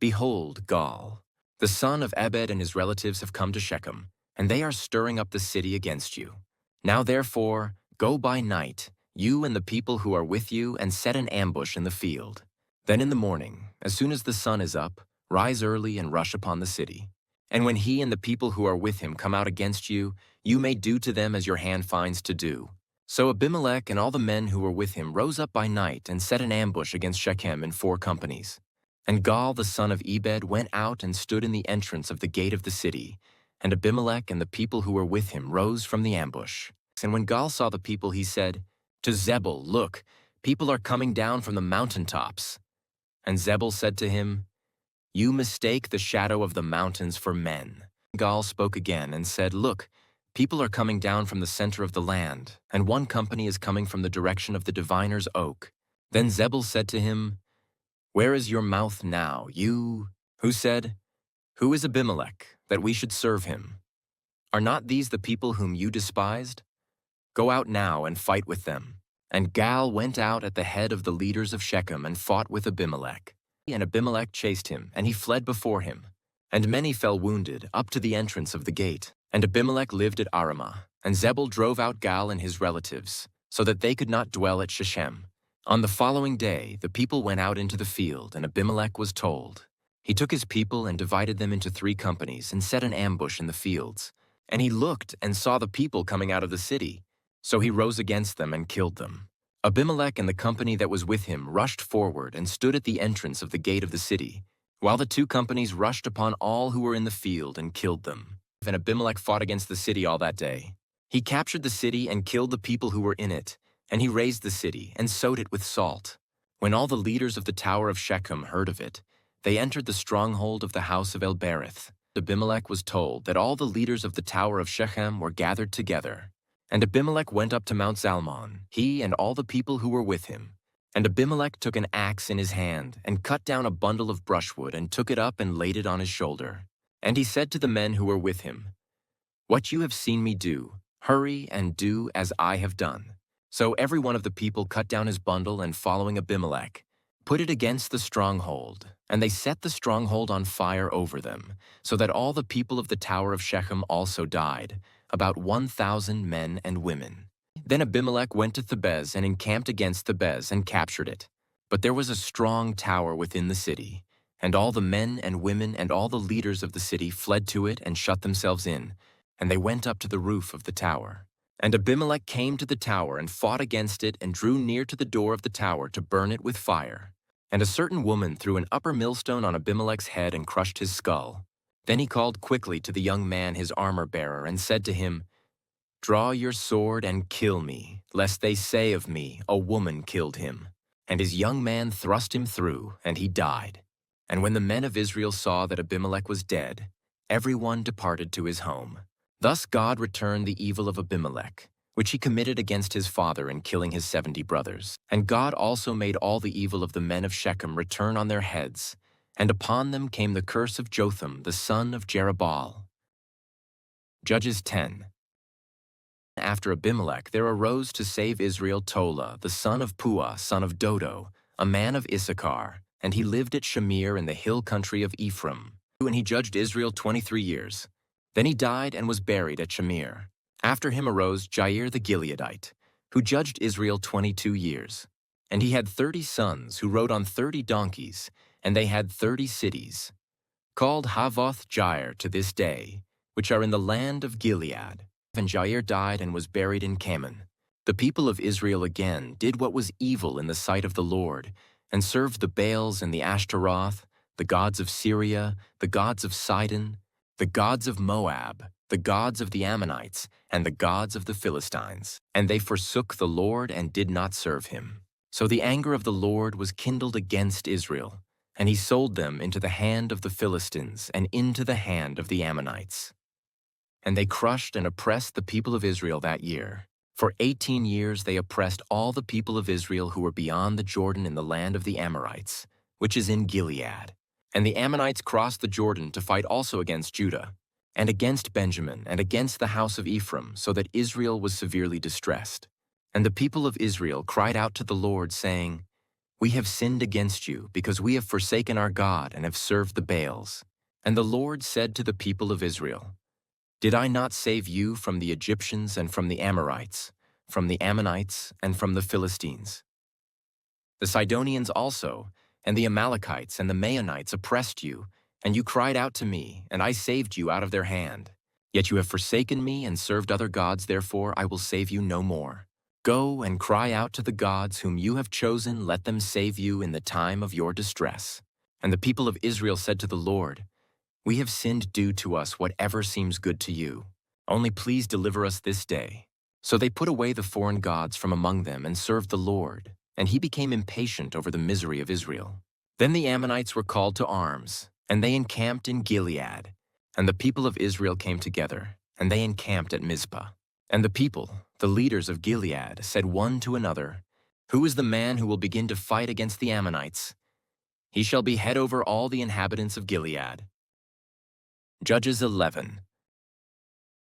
Behold, Gaal, the son of Ebed and his relatives have come to Shechem, and they are stirring up the city against you. Now therefore, go by night, you and the people who are with you, and set an ambush in the field. Then in the morning, as soon as the sun is up, rise early and rush upon the city. And when he and the people who are with him come out against you, you may do to them as your hand finds to do. So Abimelech and all the men who were with him rose up by night and set an ambush against Shechem in 4 companies. And Gaal the son of Ebed went out and stood in the entrance of the gate of the city, and Abimelech and the people who were with him rose from the ambush. And when Gaal saw the people, he said, To Zebul, look, people are coming down from the mountaintops. And Zebul said to him, You mistake the shadow of the mountains for men. Gaal spoke again and said, Look, people are coming down from the center of the land, and 1 company is coming from the direction of the diviner's oak. Then Zebul said to him, Where is your mouth now, you who said, Who is Abimelech, that we should serve him? Are not these the people whom you despised? Go out now and fight with them. And Gaal went out at the head of the leaders of Shechem and fought with Abimelech. And Abimelech chased him, and he fled before him. And many fell wounded up to the entrance of the gate. And Abimelech lived at Arumah, and Zebul drove out Gaal and his relatives, so that they could not dwell at Shechem. On the following day, the people went out into the field, and Abimelech was told. He took his people and divided them into 3 companies and set an ambush in the fields. And he looked and saw the people coming out of the city. So he rose against them and killed them. Abimelech and the company that was with him rushed forward and stood at the entrance of the gate of the city, while the 2 companies rushed upon all who were in the field and killed them. And Abimelech fought against the city all that day. He captured the city and killed the people who were in it, and he razed the city and sowed it with salt. When all the leaders of the tower of Shechem heard of it, they entered the stronghold of the house of Elbereth. Abimelech was told that all the leaders of the tower of Shechem were gathered together. And Abimelech went up to Mount Zalmon, he and all the people who were with him. And Abimelech took an axe in his hand, and cut down a bundle of brushwood, and took it up and laid it on his shoulder. And he said to the men who were with him, What you have seen me do, hurry and do as I have done. So every one of the people cut down his bundle, and following Abimelech, put it against the stronghold. And they set the stronghold on fire over them, so that all the people of the tower of Shechem also died, about 1,000 men and women. Then Abimelech went to Thebez and encamped against Thebez and captured it. But there was a strong tower within the city, and all the men and women and all the leaders of the city fled to it and shut themselves in, and they went up to the roof of the tower. And Abimelech came to the tower and fought against it and drew near to the door of the tower to burn it with fire. And a certain woman threw an upper millstone on Abimelech's head and crushed his skull. Then he called quickly to the young man his armor-bearer and said to him, Draw your sword and kill me, lest they say of me, A woman killed him. And his young man thrust him through, and he died. And when the men of Israel saw that Abimelech was dead, everyone departed to his home. Thus God returned the evil of Abimelech, which he committed against his father in killing his 70 brothers. And God also made all the evil of the men of Shechem return on their heads, and upon them came the curse of Jotham, the son of Jerubbaal. Judges 10. After Abimelech there arose to save Israel Tola, the son of Puah, son of Dodo, a man of Issachar, and he lived at Shamir in the hill country of Ephraim. And he judged Israel 23 years. Then he died and was buried at Shamir. After him arose Jair the Gileadite, who judged Israel 22 years. And he had 30 sons who rode on 30 donkeys, and they had 30 cities, called Havoth Jair to this day, which are in the land of Gilead. And Jair died and was buried in Kaman. The people of Israel again did what was evil in the sight of the Lord, and served the Baals and the Ashtaroth, the gods of Syria, the gods of Sidon, the gods of Moab, the gods of the Ammonites, and the gods of the Philistines. And they forsook the Lord and did not serve him. So the anger of the Lord was kindled against Israel, and he sold them into the hand of the Philistines and into the hand of the Ammonites. And they crushed and oppressed the people of Israel that year. For 18 years they oppressed all the people of Israel who were beyond the Jordan in the land of the Amorites, which is in Gilead. And the Ammonites crossed the Jordan to fight also against Judah, and against Benjamin, and against the house of Ephraim, so that Israel was severely distressed. And the people of Israel cried out to the Lord, saying, "We have sinned against you, because we have forsaken our God and have served the Baals." And the Lord said to the people of Israel, "Did I not save you from the Egyptians and from the Amorites, from the Ammonites and from the Philistines? The Sidonians also, and the Amalekites and the Maonites oppressed you, and you cried out to me, and I saved you out of their hand. Yet you have forsaken me and served other gods, therefore I will save you no more. Go and cry out to the gods whom you have chosen, let them save you in the time of your distress." And the people of Israel said to the Lord, "We have sinned, do to us whatever seems good to you. Only please deliver us this day." So they put away the foreign gods from among them and served the Lord, and he became impatient over the misery of Israel. Then the Ammonites were called to arms, and they encamped in Gilead. And the people of Israel came together, and they encamped at Mizpah. And the people, the leaders of Gilead, said one to another, "Who is the man who will begin to fight against the Ammonites? He shall be head over all the inhabitants of Gilead." Judges 11.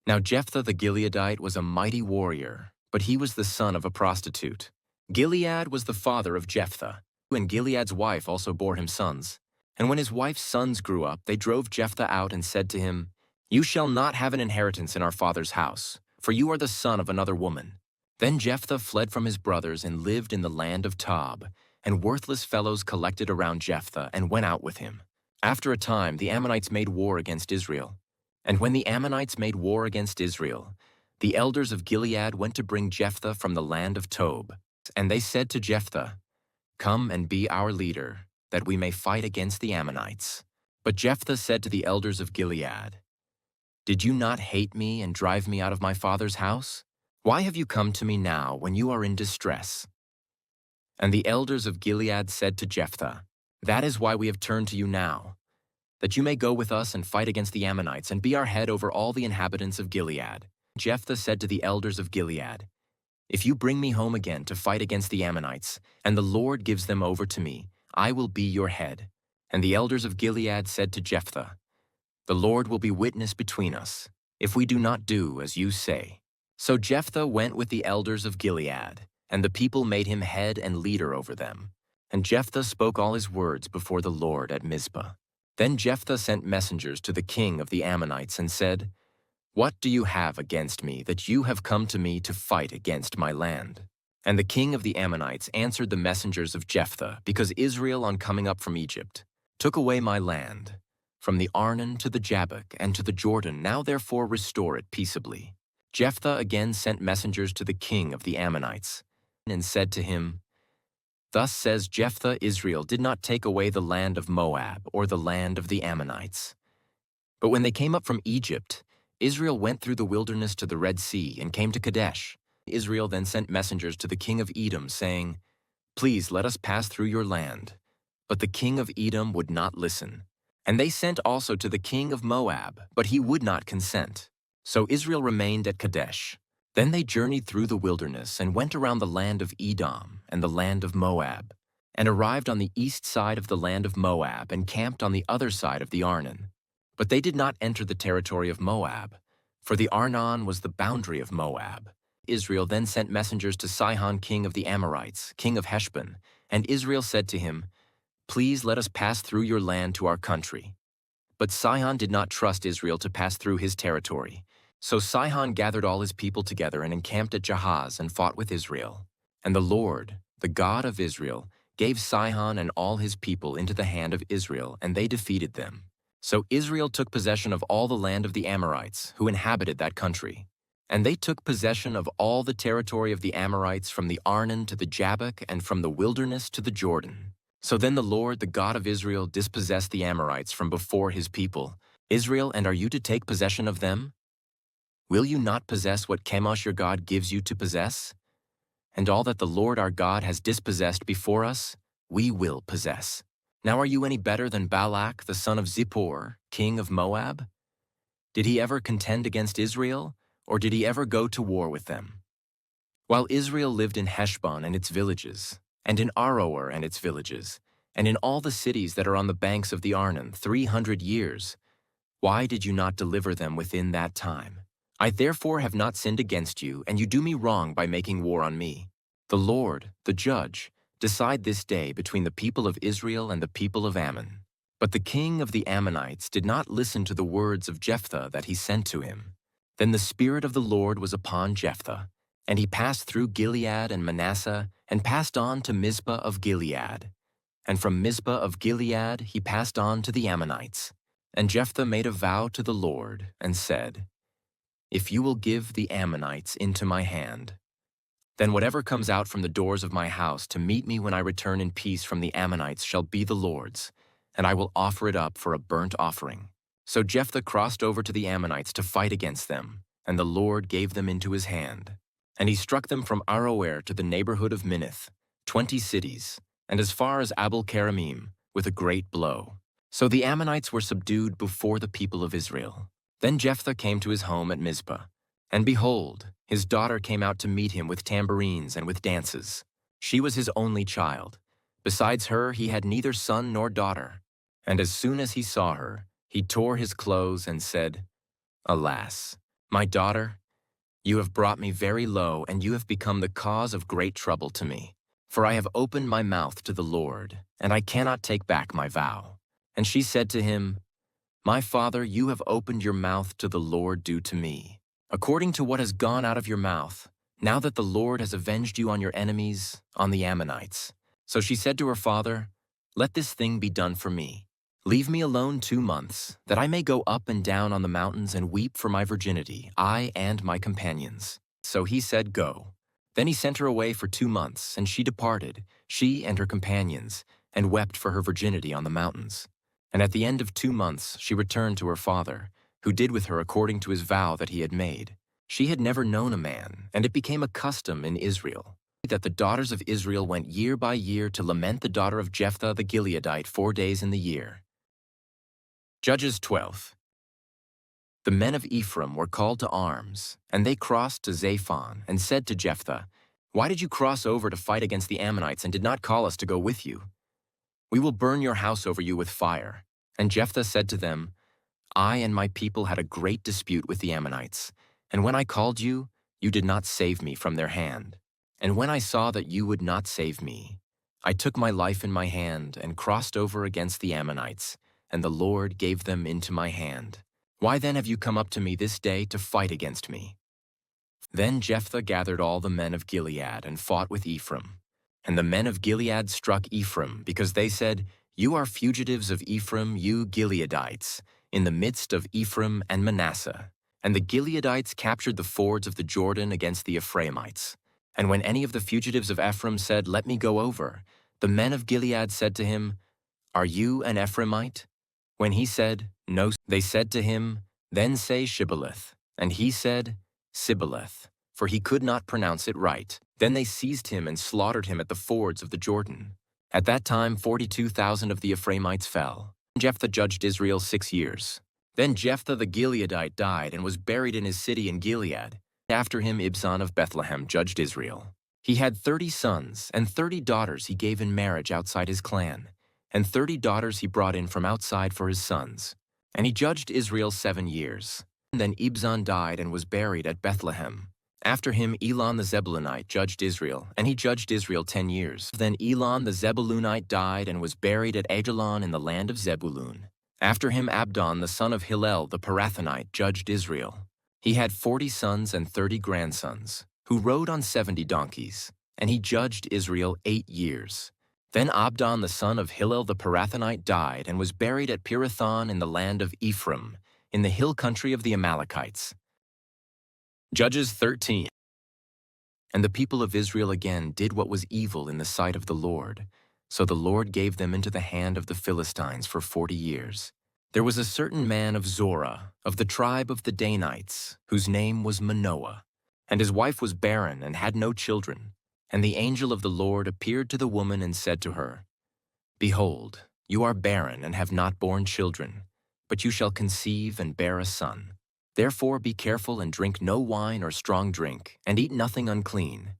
Now Jephthah the Gileadite was a mighty warrior, but he was the son of a prostitute. Gilead was the father of Jephthah, and Gilead's wife also bore him sons. And when his wife's sons grew up, they drove Jephthah out and said to him, "You shall not have an inheritance in our father's house, for you are the son of another woman." Then Jephthah fled from his brothers and lived in the land of Tob, and worthless fellows collected around Jephthah and went out with him. After a time, the Ammonites made war against Israel. And when the Ammonites made war against Israel, the elders of Gilead went to bring Jephthah from the land of Tob. And they said to Jephthah, "Come and be our leader, that we may fight against the Ammonites." But Jephthah said to the elders of Gilead, "Did you not hate me and drive me out of my father's house? Why have you come to me now when you are in distress?" And the elders of Gilead said to Jephthah, "That is why we have turned to you now, that you may go with us and fight against the Ammonites and be our head over all the inhabitants of Gilead." Jephthah said to the elders of Gilead, "If you bring me home again to fight against the Ammonites, and the Lord gives them over to me, I will be your head." And the elders of Gilead said to Jephthah, "The Lord will be witness between us, if we do not do as you say." So Jephthah went with the elders of Gilead, and the people made him head and leader over them. And Jephthah spoke all his words before the Lord at Mizpah. Then Jephthah sent messengers to the king of the Ammonites and said, "What do you have against me, that you have come to me to fight against my land?" And the king of the Ammonites answered the messengers of Jephthah, because Israel, on coming up from Egypt, took away my land, from the Arnon to the Jabbok and to the Jordan. Now therefore restore it peaceably. Jephthah again sent messengers to the king of the Ammonites, and said to him, "Thus says Jephthah, Israel did not take away the land of Moab or the land of the Ammonites. But when they came up from Egypt, Israel went through the wilderness to the Red Sea and came to Kadesh. Israel then sent messengers to the king of Edom, saying, 'Please let us pass through your land.' But the king of Edom would not listen. And they sent also to the king of Moab, but he would not consent. So Israel remained at Kadesh. Then they journeyed through the wilderness and went around the land of Edom and the land of Moab, and arrived on the east side of the land of Moab and camped on the other side of the Arnon. But they did not enter the territory of Moab, for the Arnon was the boundary of Moab. Israel then sent messengers to Sihon king of the Amorites, king of Heshbon, And Israel said to him, "Please let us pass through your land to our country." But Sihon did not trust Israel to pass through his territory. So Sihon gathered all his people together and encamped at Jahaz and fought with Israel. And the Lord, the God of Israel, gave Sihon and all his people into the hand of Israel, and they defeated them. So Israel took possession of all the land of the Amorites, who inhabited that country. And they took possession of all the territory of the Amorites from the Arnon to the Jabbok and from the wilderness to the Jordan. So then the Lord, the God of Israel, dispossessed the Amorites from before his people. Israel, and are you to take possession of them? Will you not possess what Chemosh your God gives you to possess? And all that the Lord our God has dispossessed before us, we will possess. Now are you any better than Balak, the son of Zippor, king of Moab? Did he ever contend against Israel, or did he ever go to war with them? While Israel lived in Heshbon and its villages, and in Aroer and its villages, and in all the cities that are on the banks of the Arnon 300 years, why did you not deliver them within that time? I therefore have not sinned against you, and you do me wrong by making war on me. The Lord, the judge, decide this day between the people of Israel and the people of Ammon. But the king of the Ammonites did not listen to the words of Jephthah that he sent to him. Then the Spirit of the Lord was upon Jephthah, and he passed through Gilead and Manasseh, and passed on to Mizpah of Gilead. And from Mizpah of Gilead he passed on to the Ammonites. And Jephthah made a vow to the Lord, and said, "If you will give the Ammonites into my hand, then whatever comes out from the doors of my house to meet me when I return in peace from the Ammonites shall be the Lord's, and I will offer it up for a burnt offering." So Jephthah crossed over to the Ammonites to fight against them, and the Lord gave them into his hand. And he struck them from Aroer to the neighborhood of Minnith, 20 cities, and as far as Abel-keramim, with a great blow. So the Ammonites were subdued before the people of Israel. Then Jephthah came to his home at Mizpah, and behold, his daughter came out to meet him with tambourines and with dances. She was his only child. Besides her, he had neither son nor daughter. And as soon as he saw her, he tore his clothes and said, "Alas, my daughter, you have brought me very low, and you have become the cause of great trouble to me. For I have opened my mouth to the Lord, and I cannot take back my vow." And she said to him, "My father, you have opened your mouth to the Lord due to me, according to what has gone out of your mouth, now that the Lord has avenged you on your enemies, on the Ammonites." So she said to her father, "Let this thing be done for me. Leave me alone 2 months, that I may go up and down on the mountains and weep for my virginity, I and my companions." So he said, "Go." Then he sent her away for 2 months, and she departed, she and her companions, and wept for her virginity on the mountains. And at the end of 2 months she returned to her father, who did with her according to his vow that he had made. She had never known a man, and it became a custom in Israel that the daughters of Israel went year by year to lament the daughter of Jephthah the Gileadite 4 days in the year. Judges 12. The men of Ephraim were called to arms, and they crossed to Zaphon and said to Jephthah, "Why did you cross over to fight against the Ammonites and did not call us to go with you? We will burn your house over you with fire." And Jephthah said to them, "I and my people had a great dispute with the Ammonites, and when I called you, you did not save me from their hand. And when I saw that you would not save me, I took my life in my hand and crossed over against the Ammonites, and the Lord gave them into my hand. Why then have you come up to me this day to fight against me?" Then Jephthah gathered all the men of Gilead and fought with Ephraim. And the men of Gilead struck Ephraim, because they said, "You are fugitives of Ephraim, you Gileadites, in the midst of Ephraim and Manasseh." And the Gileadites captured the fords of the Jordan against the Ephraimites. And when any of the fugitives of Ephraim said, "Let me go over," the men of Gilead said to him, "Are you an Ephraimite?" When he said, "No," they said to him, "Then say Shibboleth." And he said, "Sibboleth," for he could not pronounce it right. Then they seized him and slaughtered him at the fords of the Jordan. At that time 42,000 of the Ephraimites fell. Jephthah judged Israel 6 years. Then Jephthah the Gileadite died and was buried in his city in Gilead. After him Ibzan of Bethlehem judged Israel. He had 30 sons, and 30 daughters he gave in marriage outside his clan, and 30 daughters he brought in from outside for his sons. And he judged Israel 7 years. And then Ibzan died and was buried at Bethlehem. After him, Elon the Zebulunite judged Israel, and he judged Israel 10 years. Then Elon the Zebulunite died and was buried at Ajalon in the land of Zebulun. After him, Abdon the son of Hillel the Parathonite judged Israel. He had 40 sons and 30 grandsons, who rode on 70 donkeys, and he judged Israel 8 years. Then Abdon the son of Hillel the Parathonite died and was buried at Pirathon in the land of Ephraim, in the hill country of the Amalekites. Judges 13. And the people of Israel again did what was evil in the sight of the Lord. So the Lord gave them into the hand of the Philistines for 40 years. There was a certain man of Zorah, of the tribe of the Danites, whose name was Manoah. And his wife was barren and had no children. And the angel of the Lord appeared to the woman and said to her, Behold, you are barren and have not borne children, but you shall conceive and bear a son. Therefore be careful and drink no wine or strong drink, and eat nothing unclean.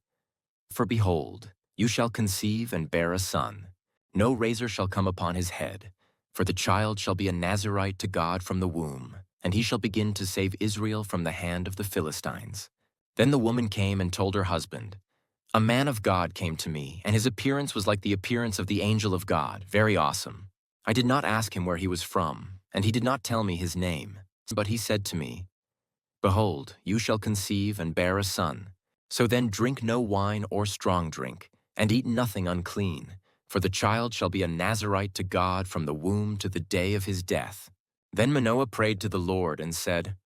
For behold, you shall conceive and bear a son. No razor shall come upon his head, for the child shall be a Nazirite to God from the womb, and he shall begin to save Israel from the hand of the Philistines. Then the woman came and told her husband, A man of God came to me, and his appearance was like the appearance of the angel of God, very awesome. I did not ask him where he was from, and he did not tell me his name. But he said to me, Behold, you shall conceive and bear a son. So then drink no wine or strong drink, and eat nothing unclean, for the child shall be a Nazirite to God from the womb to the day of his death. Then Manoah prayed to the Lord and said,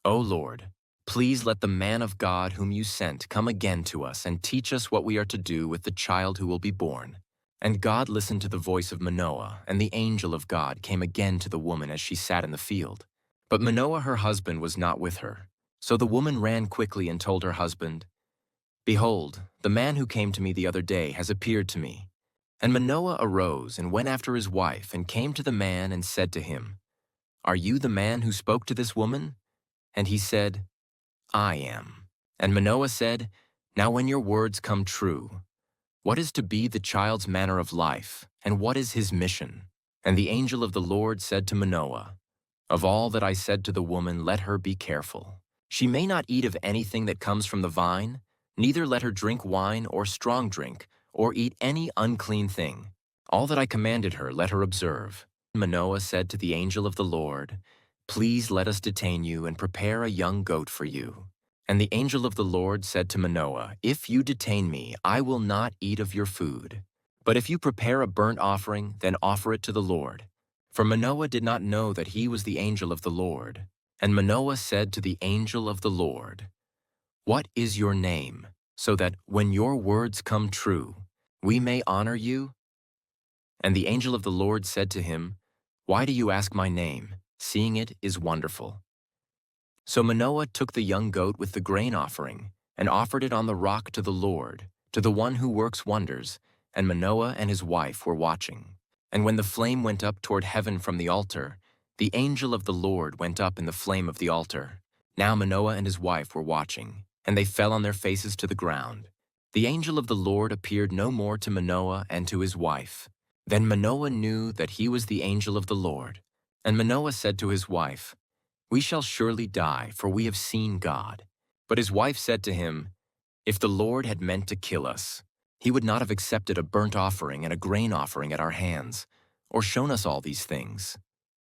O Lord, please let the man of God whom you sent come again to us and teach us what we are to do with the child who will be born. And God listened to the voice of Manoah, and the angel of God came again to the woman as she sat in the field. But Manoah her husband was not with her. So the woman ran quickly and told her husband, Behold, the man who came to me the other day has appeared to me. And Manoah arose and went after his wife and came to the man and said to him, Are you the man who spoke to this woman? And he said, I am. And Manoah said, Now when your words come true, what is to be the child's manner of life, and what is his mission? And the angel of the Lord said to Manoah, Of all that I said to the woman, let her be careful. She may not eat of anything that comes from the vine, neither let her drink wine or strong drink, or eat any unclean thing. All that I commanded her, let her observe. Manoah said to the angel of the Lord, Please let us detain you and prepare a young goat for you. And the angel of the Lord said to Manoah, If you detain me, I will not eat of your food. But if you prepare a burnt offering, then offer it to the Lord. For Manoah did not know that he was the angel of the Lord. And Manoah said to the angel of the Lord, What is your name, so that when your words come true, we may honor you? And the angel of the Lord said to him, Why do you ask my name, seeing it is wonderful? So Manoah took the young goat with the grain offering, and offered it on the rock to the Lord, to the one who works wonders, and Manoah and his wife were watching. And when the flame went up toward heaven from the altar, the angel of the Lord went up in the flame of the altar. Now Manoah and his wife were watching, and they fell on their faces to the ground. The angel of the Lord appeared no more to Manoah and to his wife. Then Manoah knew that he was the angel of the Lord. And Manoah said to his wife, We shall surely die, for we have seen God. But his wife said to him, If the Lord had meant to kill us, he would not have accepted a burnt offering and a grain offering at our hands, or shown us all these things,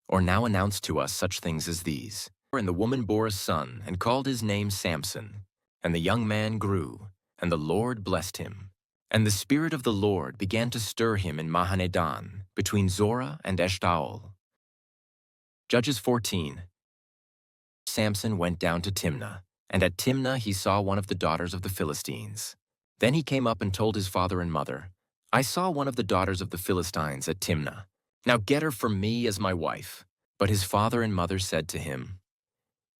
or now announced to us such things as these. And the woman bore a son, and called his name Samson. And the young man grew, and the Lord blessed him. And the Spirit of the Lord began to stir him in Mahaneh-dan, between Zorah and Eshtaol. Judges 14. Samson went down to Timnah, and at Timnah he saw one of the daughters of the Philistines. Then he came up and told his father and mother, I saw one of the daughters of the Philistines at Timnah. Now get her for me as my wife. But his father and mother said to him,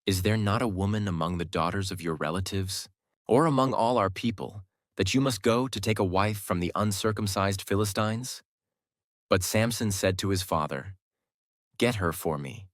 Is there not a woman among the daughters of your relatives, or among all our people, that you must go to take a wife from the uncircumcised Philistines? But Samson said to his father, Get her for me,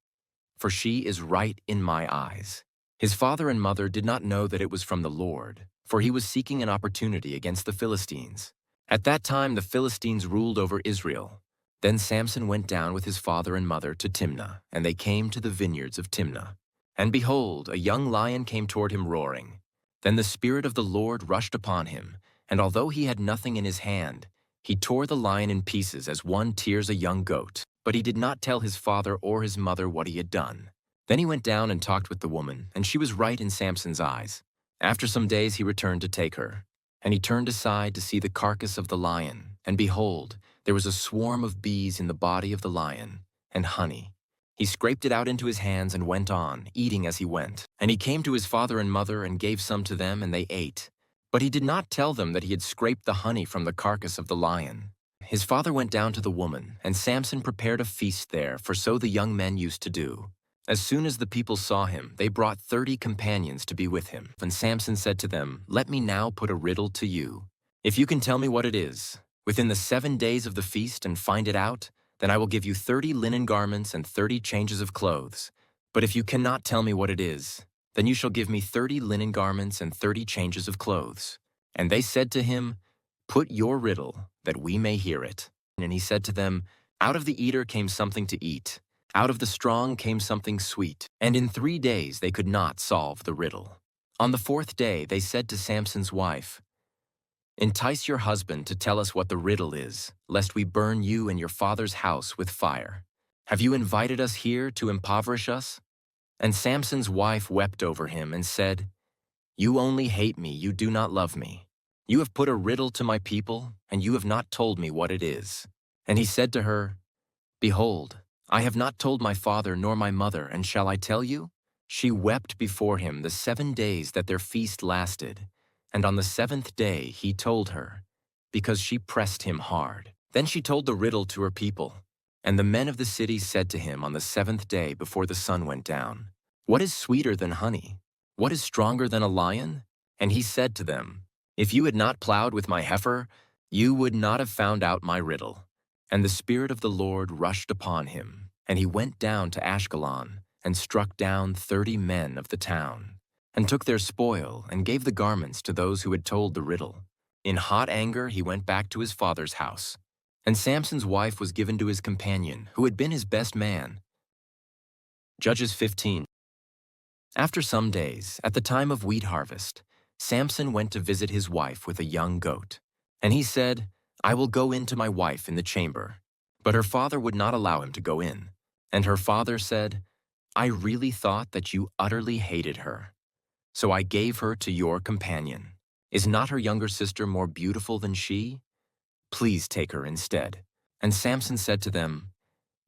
for she is right in my eyes. His father and mother did not know that it was from the Lord, for he was seeking an opportunity against the Philistines. At that time the Philistines ruled over Israel. Then Samson went down with his father and mother to Timnah, and they came to the vineyards of Timnah. And behold, a young lion came toward him roaring. Then the Spirit of the Lord rushed upon him, and although he had nothing in his hand, he tore the lion in pieces as one tears a young goat. But he did not tell his father or his mother what he had done. Then he went down and talked with the woman, and she was right in Samson's eyes. After some days he returned to take her. And he turned aside to see the carcass of the lion, and behold, there was a swarm of bees in the body of the lion, and honey. He scraped it out into his hands and went on, eating as he went. And he came to his father and mother and gave some to them, and they ate. But he did not tell them that he had scraped the honey from the carcass of the lion. His father went down to the woman, and Samson prepared a feast there, for so the young men used to do. As soon as the people saw him, they brought 30 companions to be with him. And Samson said to them, "Let me now put a riddle to you. If you can tell me what it is, within the 7 days of the feast and find it out, then I will give you 30 linen garments and 30 changes of clothes. But if you cannot tell me what it is, then you shall give me 30 linen garments and 30 changes of clothes." And they said to him, "Put your riddle, that we may hear it." And he said to them, "Out of the eater came something to eat. Out of the strong came something sweet." And in 3 days they could not solve the riddle. On the 4th day they said to Samson's wife, "Entice your husband to tell us what the riddle is, lest we burn you and your father's house with fire. Have you invited us here to impoverish us?" And Samson's wife wept over him and said, "You only hate me, you do not love me. You have put a riddle to my people, and you have not told me what it is." And he said to her, "Behold, I have not told my father nor my mother, and shall I tell you?" She wept before him the 7 days that their feast lasted, and on the 7th day he told her, because she pressed him hard. Then she told the riddle to her people, and the men of the city said to him on the 7th day before the sun went down, "What is sweeter than honey? What is stronger than a lion?" And he said to them, "If you had not plowed with my heifer, you would not have found out my riddle." And the Spirit of the Lord rushed upon him, and he went down to Ashkelon, and struck down 30 men of the town, and took their spoil, and gave the garments to those who had told the riddle. In hot anger he went back to his father's house. And Samson's wife was given to his companion, who had been his best man. Judges 15. After some days, at the time of wheat harvest, Samson went to visit his wife with a young goat. And he said, "I will go in to my wife in the chamber." But her father would not allow him to go in. And her father said, "I really thought that you utterly hated her. So I gave her to your companion. Is not her younger sister more beautiful than she? Please take her instead." And Samson said to them,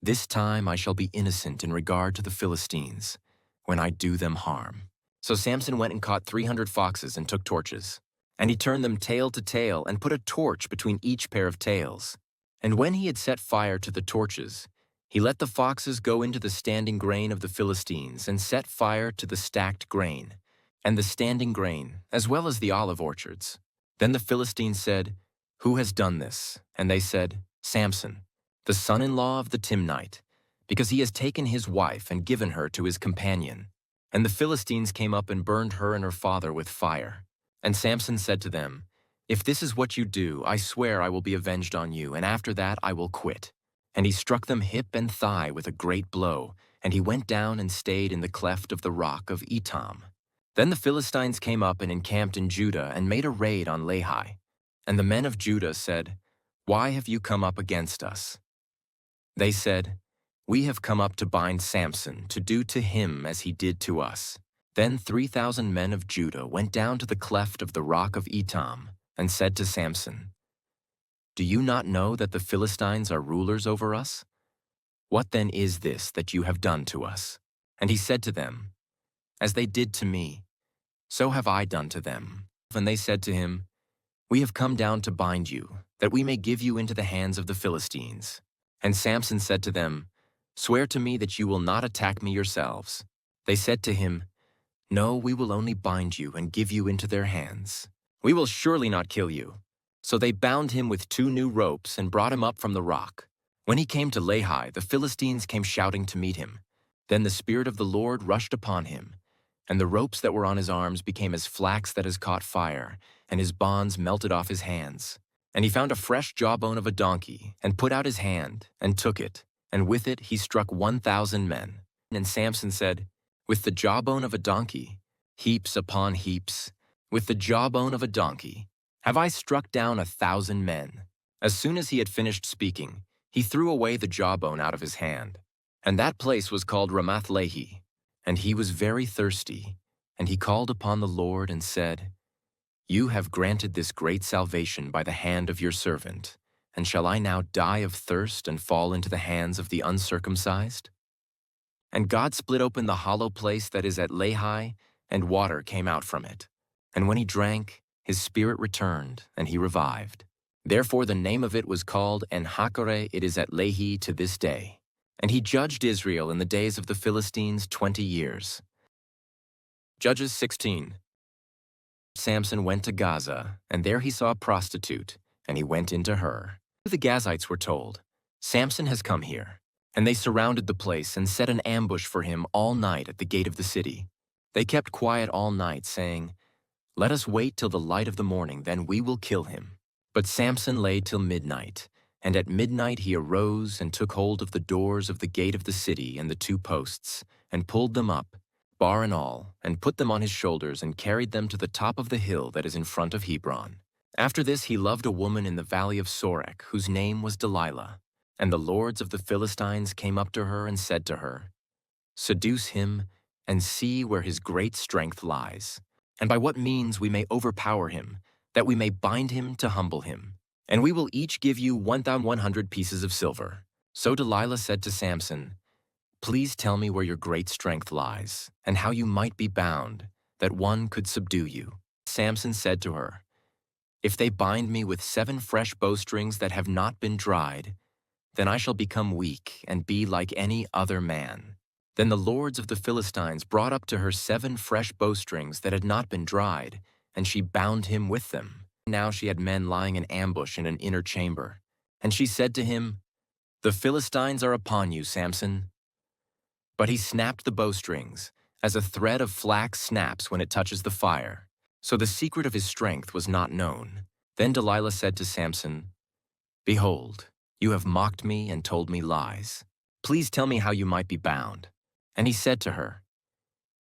"This time I shall be innocent in regard to the Philistines, when I do them harm." So Samson went and caught 300 foxes and took torches. And he turned them tail to tail and put a torch between each pair of tails. And when he had set fire to the torches, he let the foxes go into the standing grain of the Philistines and set fire to the stacked grain, and the standing grain, as well as the olive orchards. Then the Philistines said, "Who has done this?" And they said, "Samson, the son-in-law of the Timnite, because he has taken his wife and given her to his companion." And the Philistines came up and burned her and her father with fire. And Samson said to them, "If this is what you do, I swear I will be avenged on you, and after that I will quit." And he struck them hip and thigh with a great blow, and he went down and stayed in the cleft of the rock of Etam. Then the Philistines came up and encamped in Judah and made a raid on Lehi. And the men of Judah said, "Why have you come up against us?" They said, "We have come up to bind Samson, to do to him as he did to us." Then 3,000 men of Judah went down to the cleft of the rock of Etam and said to Samson, "Do you not know that the Philistines are rulers over us? What then is this that you have done to us?" And he said to them, "As they did to me, so have I done to them." And they said to him, "We have come down to bind you, that we may give you into the hands of the Philistines." And Samson said to them, "Swear to me that you will not attack me yourselves." They said to him, "No, we will only bind you and give you into their hands. We will surely not kill you." So they bound him with 2 new ropes and brought him up from the rock. When he came to Lehi, the Philistines came shouting to meet him. Then the Spirit of the Lord rushed upon him, and the ropes that were on his arms became as flax that has caught fire, and his bonds melted off his hands. And he found a fresh jawbone of a donkey, and put out his hand, and took it, and with it he struck 1,000 men. And Samson said, "With the jawbone of a donkey, heaps upon heaps, With the jawbone of a donkey have I struck down 1,000 men. As soon as he had finished speaking, he threw away the jawbone out of his hand. And that place was called Ramath-lehi. And he was very thirsty, and he called upon the Lord and said, You have granted this great salvation by the hand of your servant, and shall I now die of thirst and fall into the hands of the uncircumcised? And God split open the hollow place that is at Lehi, and water came out from it. And when he drank, his spirit returned, and he revived. Therefore the name of it was called En-hakkore. It is at Lehi to this day. And he judged Israel in the days of the Philistines 20 years. Judges 16. Samson went to Gaza, and there he saw a prostitute, and he went into her. The Gazites were told, Samson has come here. And they surrounded the place and set an ambush for him all night at the gate of the city. They kept quiet all night, saying, Let us wait till the light of the morning, then we will kill him. But Samson lay till midnight, and at midnight he arose and took hold of the doors of the gate of the city and the 2 posts, and pulled them up, bar and all, and put them on his shoulders, and carried them to the top of the hill that is in front of Hebron. After this he loved a woman in the valley of Sorek, whose name was Delilah. And the lords of the Philistines came up to her and said to her, Seduce him, and see where his great strength lies, and by what means we may overpower him, that we may bind him to humble him. And we will each give you 1,100 pieces of silver. So Delilah said to Samson, Please tell me where your great strength lies, and how you might be bound, that one could subdue you. Samson said to her, If they bind me with 7 fresh bowstrings that have not been dried, then I shall become weak and be like any other man. Then the lords of the Philistines brought up to her 7 fresh bowstrings that had not been dried, and she bound him with them. Now she had men lying in ambush in an inner chamber. And she said to him, The Philistines are upon you, Samson. But he snapped the bowstrings, as a thread of flax snaps when it touches the fire. So the secret of his strength was not known. Then Delilah said to Samson, Behold, you have mocked me and told me lies. Please tell me how you might be bound. And he said to her,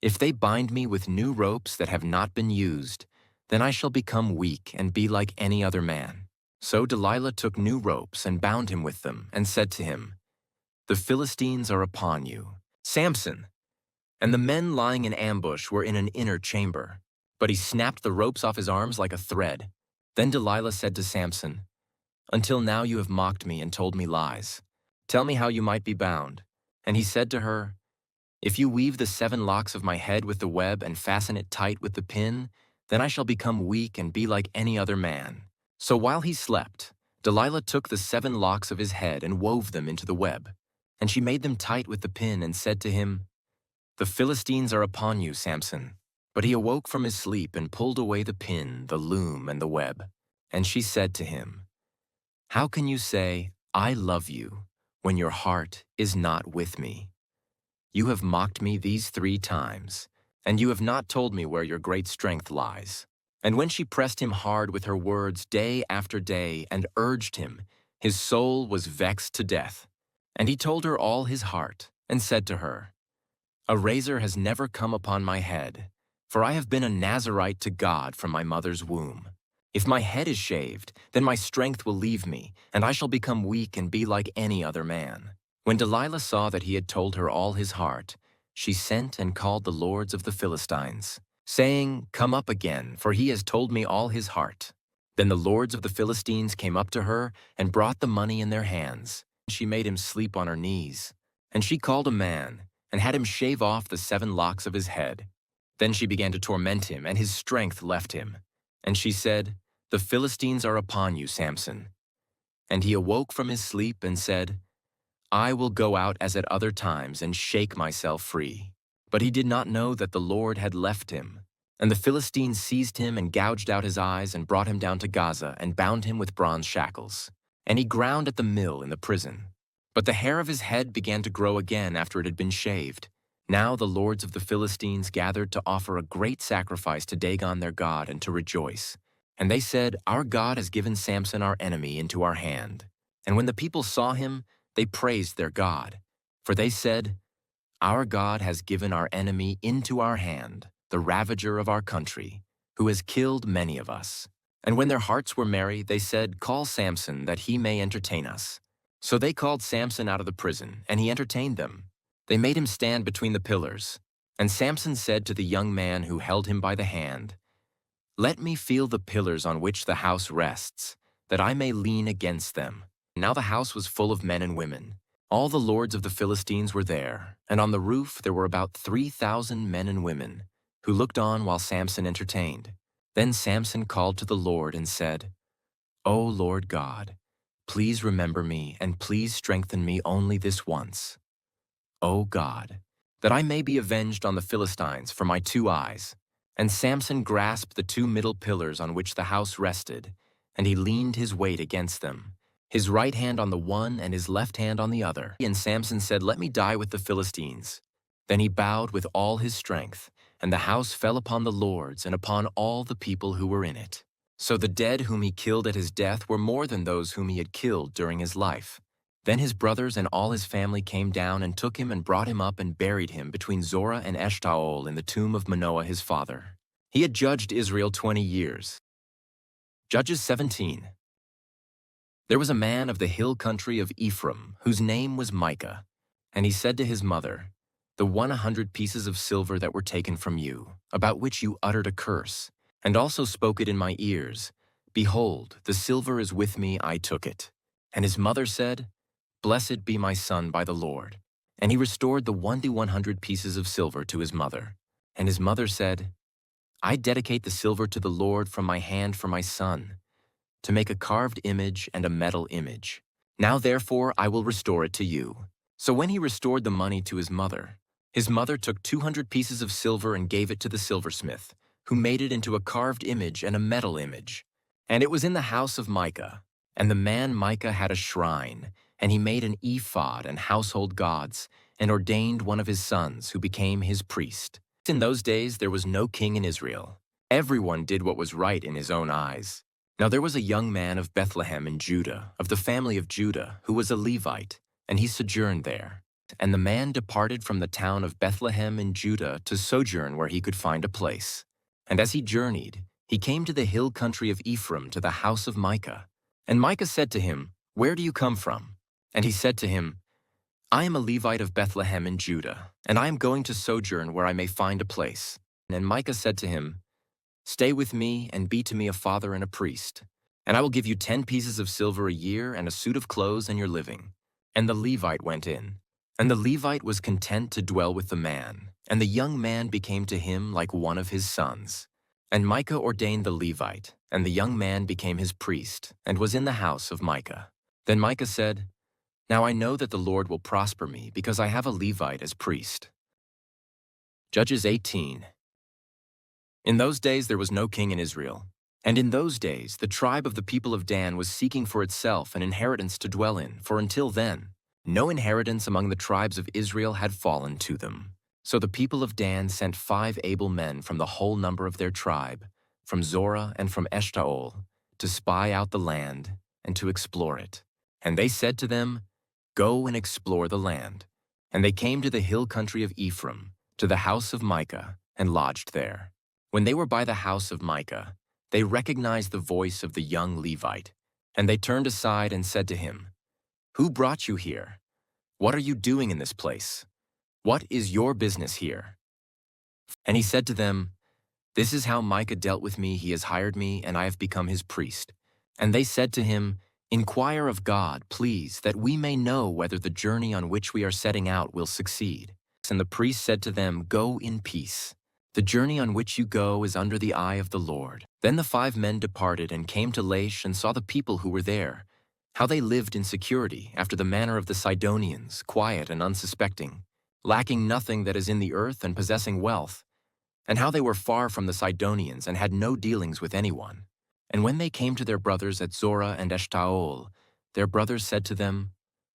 If they bind me with new ropes that have not been used, then I shall become weak and be like any other man. So Delilah took new ropes and bound him with them, and said to him, The Philistines are upon you, Samson. And the men lying in ambush were in an inner chamber. But he snapped the ropes off his arms like a thread. Then Delilah said to Samson, Until now you have mocked me and told me lies. Tell me how you might be bound. And he said to her, If you weave the 7 locks of my head with the web and fasten it tight with the pin, then I shall become weak and be like any other man. So while he slept, Delilah took the 7 locks of his head and wove them into the web. And she made them tight with the pin and said to him, The Philistines are upon you, Samson. But he awoke from his sleep and pulled away the pin, the loom, and the web. And she said to him, How can you say, I love you, when your heart is not with me? You have mocked me these 3 times, and you have not told me where your great strength lies. And when she pressed him hard with her words day after day and urged him, his soul was vexed to death. And he told her all his heart, and said to her, A razor has never come upon my head, for I have been a Nazirite to God from my mother's womb. If my head is shaved, then my strength will leave me, and I shall become weak and be like any other man. When Delilah saw that he had told her all his heart, she sent and called the lords of the Philistines, saying, Come up again, for he has told me all his heart. Then the lords of the Philistines came up to her and brought the money in their hands. She made him sleep on her knees. And she called a man and had him shave off the 7 locks of his head. Then she began to torment him, and his strength left him. And she said, The Philistines are upon you, Samson. And he awoke from his sleep and said, I will go out as at other times and shake myself free. But he did not know that the Lord had left him. And the Philistines seized him and gouged out his eyes and brought him down to Gaza and bound him with bronze shackles. And he ground at the mill in the prison. But the hair of his head began to grow again after it had been shaved. Now the lords of the Philistines gathered to offer a great sacrifice to Dagon their god and to rejoice. And they said, Our God has given Samson our enemy into our hand. And when the people saw him, they praised their God. For they said, Our God has given our enemy into our hand, the ravager of our country, who has killed many of us. And when their hearts were merry, they said, Call Samson, that he may entertain us. So they called Samson out of the prison, and he entertained them. They made him stand between the pillars. And Samson said to the young man who held him by the hand, Let me feel the pillars on which the house rests, that I may lean against them. Now the house was full of men and women. All the lords of the Philistines were there, and on the roof there were about 3,000 men and women, who looked on while Samson entertained. Then Samson called to the Lord and said, O Lord God, please remember me, and please strengthen me only this once. O God, that I may be avenged on the Philistines for my 2 eyes. And Samson grasped the 2 middle pillars on which the house rested, and he leaned his weight against them, his right hand on the one and his left hand on the other. And Samson said, Let me die with the Philistines. Then he bowed with all his strength, and the house fell upon the lords and upon all the people who were in it. So the dead whom he killed at his death were more than those whom he had killed during his life. Then his brothers and all his family came down and took him and brought him up and buried him between Zorah and Eshtaol in the tomb of Manoah his father. He had judged Israel 20 years. Judges 17. There was a man of the hill country of Ephraim, whose name was Micah. And he said to his mother, The 100 pieces of silver that were taken from you, about which you uttered a curse, and also spoke it in my ears, Behold, the silver is with me, I took it. And his mother said, Blessed be my son by the Lord. And he restored the 100 pieces of silver to his mother. And his mother said, I dedicate the silver to the Lord from my hand for my son, to make a carved image and a metal image. Now therefore I will restore it to you. So when he restored the money to his mother took 200 pieces of silver and gave it to the silversmith, who made it into a carved image and a metal image. And it was in the house of Micah. And the man Micah had a shrine, and he made an ephod and household gods, and ordained one of his sons, who became his priest. In those days there was no king in Israel. Everyone did what was right in his own eyes. Now there was a young man of Bethlehem in Judah, of the family of Judah, who was a Levite, and he sojourned there. And the man departed from the town of Bethlehem in Judah to sojourn where he could find a place. And as he journeyed, he came to the hill country of Ephraim, to the house of Micah. And Micah said to him, Where do you come from? And he said to him, I am a Levite of Bethlehem in Judah, and I am going to sojourn where I may find a place. And Micah said to him, Stay with me and be to me a father and a priest, and I will give you 10 pieces of silver a year and a suit of clothes and your living. And the Levite went in. And the Levite was content to dwell with the man, and the young man became to him like one of his sons. And Micah ordained the Levite, and the young man became his priest, and was in the house of Micah. Then Micah said, Now I know that the Lord will prosper me, because I have a Levite as priest. Judges 18. In those days there was no king in Israel. And in those days the tribe of the people of Dan was seeking for itself an inheritance to dwell in, for until then, no inheritance among the tribes of Israel had fallen to them. So the people of Dan sent 5 able men from the whole number of their tribe, from Zorah and from Eshtaol, to spy out the land and to explore it. And they said to them, Go and explore the land. And they came to the hill country of Ephraim, to the house of Micah, and lodged there. When they were by the house of Micah, they recognized the voice of the young Levite, and they turned aside and said to him, Who brought you here? What are you doing in this place? What is your business here? And he said to them, This is how Micah dealt with me. He has hired me, and I have become his priest. And they said to him, Inquire of God, please, that we may know whether the journey on which we are setting out will succeed. And the priest said to them, Go in peace. The journey on which you go is under the eye of the Lord. Then the 5 men departed and came to Laish and saw the people who were there, how they lived in security after the manner of the Sidonians, quiet and unsuspecting, lacking nothing that is in the earth and possessing wealth, and how they were far from the Sidonians and had no dealings with anyone. And when they came to their brothers at Zorah and Eshtaol, their brothers said to them,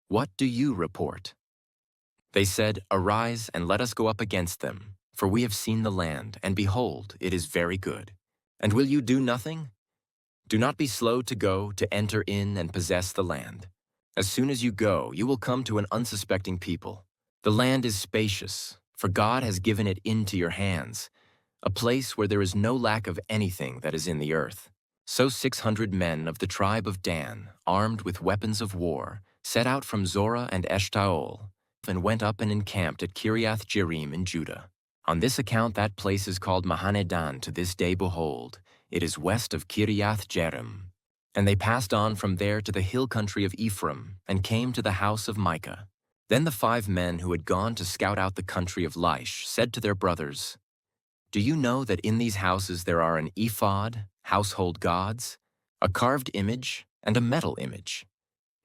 What do you report? They said, Arise and let us go up against them, for we have seen the land, and behold, it is very good. And will you do nothing? Do not be slow to go to enter in and possess the land. As soon as you go, you will come to an unsuspecting people. The land is spacious, for God has given it into your hands. a place where there is no lack of anything that is in the earth. So 600 men of the tribe of Dan, armed with weapons of war, set out from Zorah and Eshtaol, and went up and encamped at Kiriath Jearim in Judah. On this account that place is called Mahanedan to this day. Behold, it is west of Kiriath Jearim. And they passed on from there to the hill country of Ephraim, and came to the house of Micah. Then the 5 men who had gone to scout out the country of Laish said to their brothers, Do you know that in these houses there are an ephod, household gods, a carved image, and a metal image?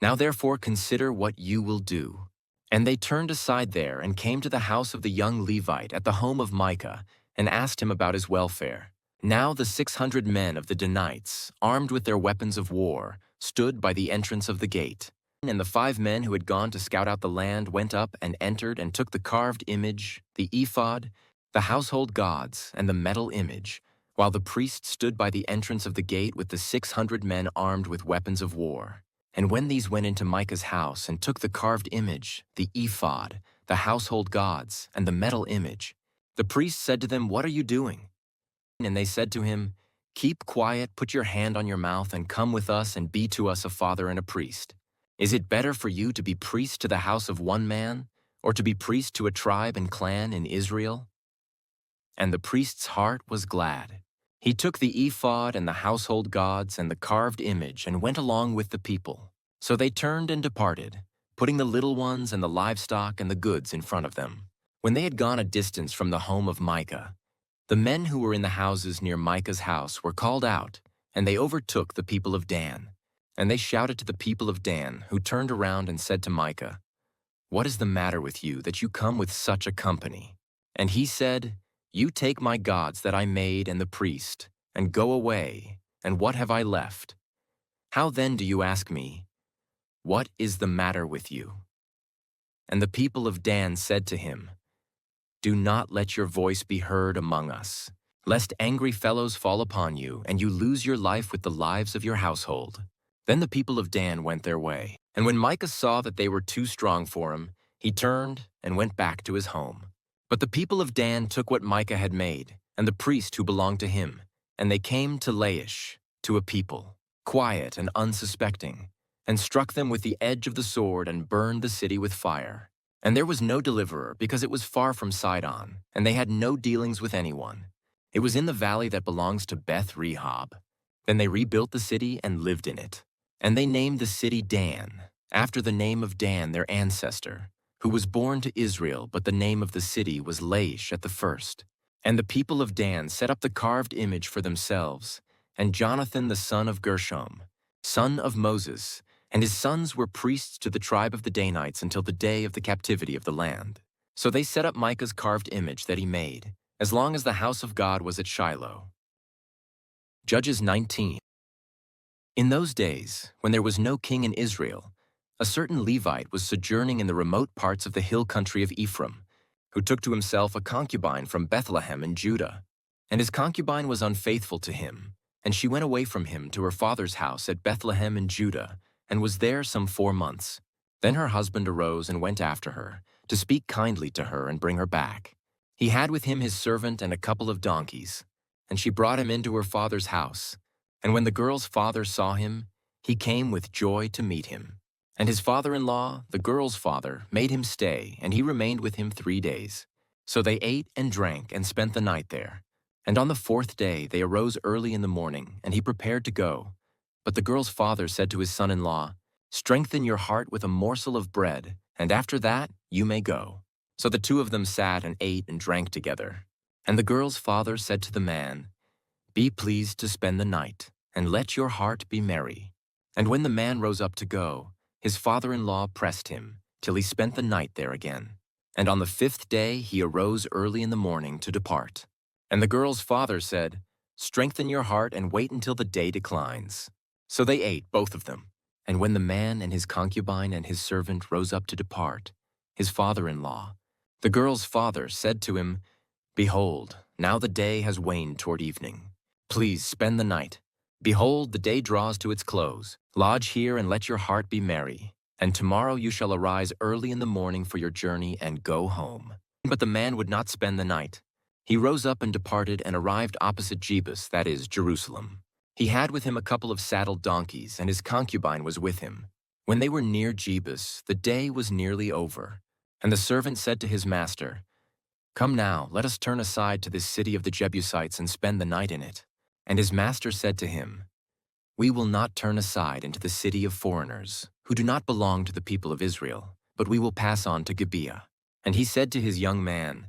Now therefore consider what you will do. And they turned aside there and came to the house of the young Levite at the home of Micah, and asked him about his welfare. Now the 600 men of the Danites, armed with their weapons of war, stood by the entrance of the gate. And the 5 men who had gone to scout out the land went up and entered and took the carved image, the ephod, the household gods, and the metal image, while the priest stood by the entrance of the gate with the 600 men armed with weapons of war. And when these went into Micah's house and took the carved image, the ephod, the household gods, and the metal image, the priest said to them, What are you doing? And they said to him, Keep quiet, put your hand on your mouth, and come with us and be to us a father and a priest. Is it better for you to be priest to the house of one man, or to be priest to a tribe and clan in Israel? And the priest's heart was glad. He took the ephod and the household gods and the carved image and went along with the people. So they turned and departed, putting the little ones and the livestock and the goods in front of them. When they had gone a distance from the home of Micah, the men who were in the houses near Micah's house were called out, and they overtook the people of Dan. And they shouted to the people of Dan, who turned around and said to Micah, What is the matter with you that you come with such a company? And he said, You take my gods that I made and the priest, and go away, and what have I left? How then do you ask me, What is the matter with you? And the people of Dan said to him, Do not let your voice be heard among us, lest angry fellows fall upon you, and you lose your life with the lives of your household. Then the people of Dan went their way. And when Micah saw that they were too strong for him, he turned and went back to his home. But the people of Dan took what Micah had made, and the priest who belonged to him, and they came to Laish, to a people, quiet and unsuspecting, and struck them with the edge of the sword and burned the city with fire. And there was no deliverer, because it was far from Sidon, and they had no dealings with anyone. It was in the valley that belongs to Beth Rehob. Then they rebuilt the city and lived in it. And they named the city Dan, after the name of Dan their ancestor, who was born to Israel, but the name of the city was Laish at the first. And the people of Dan set up the carved image for themselves, and Jonathan the son of Gershom, son of Moses, and his sons were priests to the tribe of the Danites until the day of the captivity of the land. So they set up Micah's carved image that he made, as long as the house of God was at Shiloh. Judges 19. In those days, when there was no king in Israel, a certain Levite was sojourning in the remote parts of the hill country of Ephraim, who took to himself a concubine from Bethlehem in Judah. And his concubine was unfaithful to him, and she went away from him to her father's house at Bethlehem in Judah, and was there some 4 months. Then her husband arose and went after her, to speak kindly to her and bring her back. He had with him his servant and a couple of donkeys, and she brought him into her father's house. And when the girl's father saw him, he came with joy to meet him. And his father-in-law, the girl's father, made him stay, and he remained with him 3 days. So they ate and drank and spent the night there. And on the 4th day they arose early in the morning, and he prepared to go. But the girl's father said to his son-in-law, Strengthen your heart with a morsel of bread, and after that you may go. So the 2 of them sat and ate and drank together. And the girl's father said to the man, Be pleased to spend the night, and let your heart be merry. And when the man rose up to go, his father-in-law pressed him, till he spent the night there again. And on the 5th day he arose early in the morning to depart. And the girl's father said, Strengthen your heart and wait until the day declines. So they ate, both of them. And when the man and his concubine and his servant rose up to depart, his father-in-law, the girl's father, said to him, Behold, now the day has waned toward evening. Please spend the night. Behold, the day draws to its close. Lodge here and let your heart be merry. And tomorrow you shall arise early in the morning for your journey and go home. But the man would not spend the night. He rose up and departed and arrived opposite Jebus, that is, Jerusalem. He had with him a couple of saddled donkeys, and his concubine was with him. When they were near Jebus, the day was nearly over. And the servant said to his master, "Come now, let us turn aside to this city of the Jebusites and spend the night in it." And his master said to him, "We will not turn aside into the city of foreigners, who do not belong to the people of Israel, but we will pass on to Gibeah." And he said to his young man,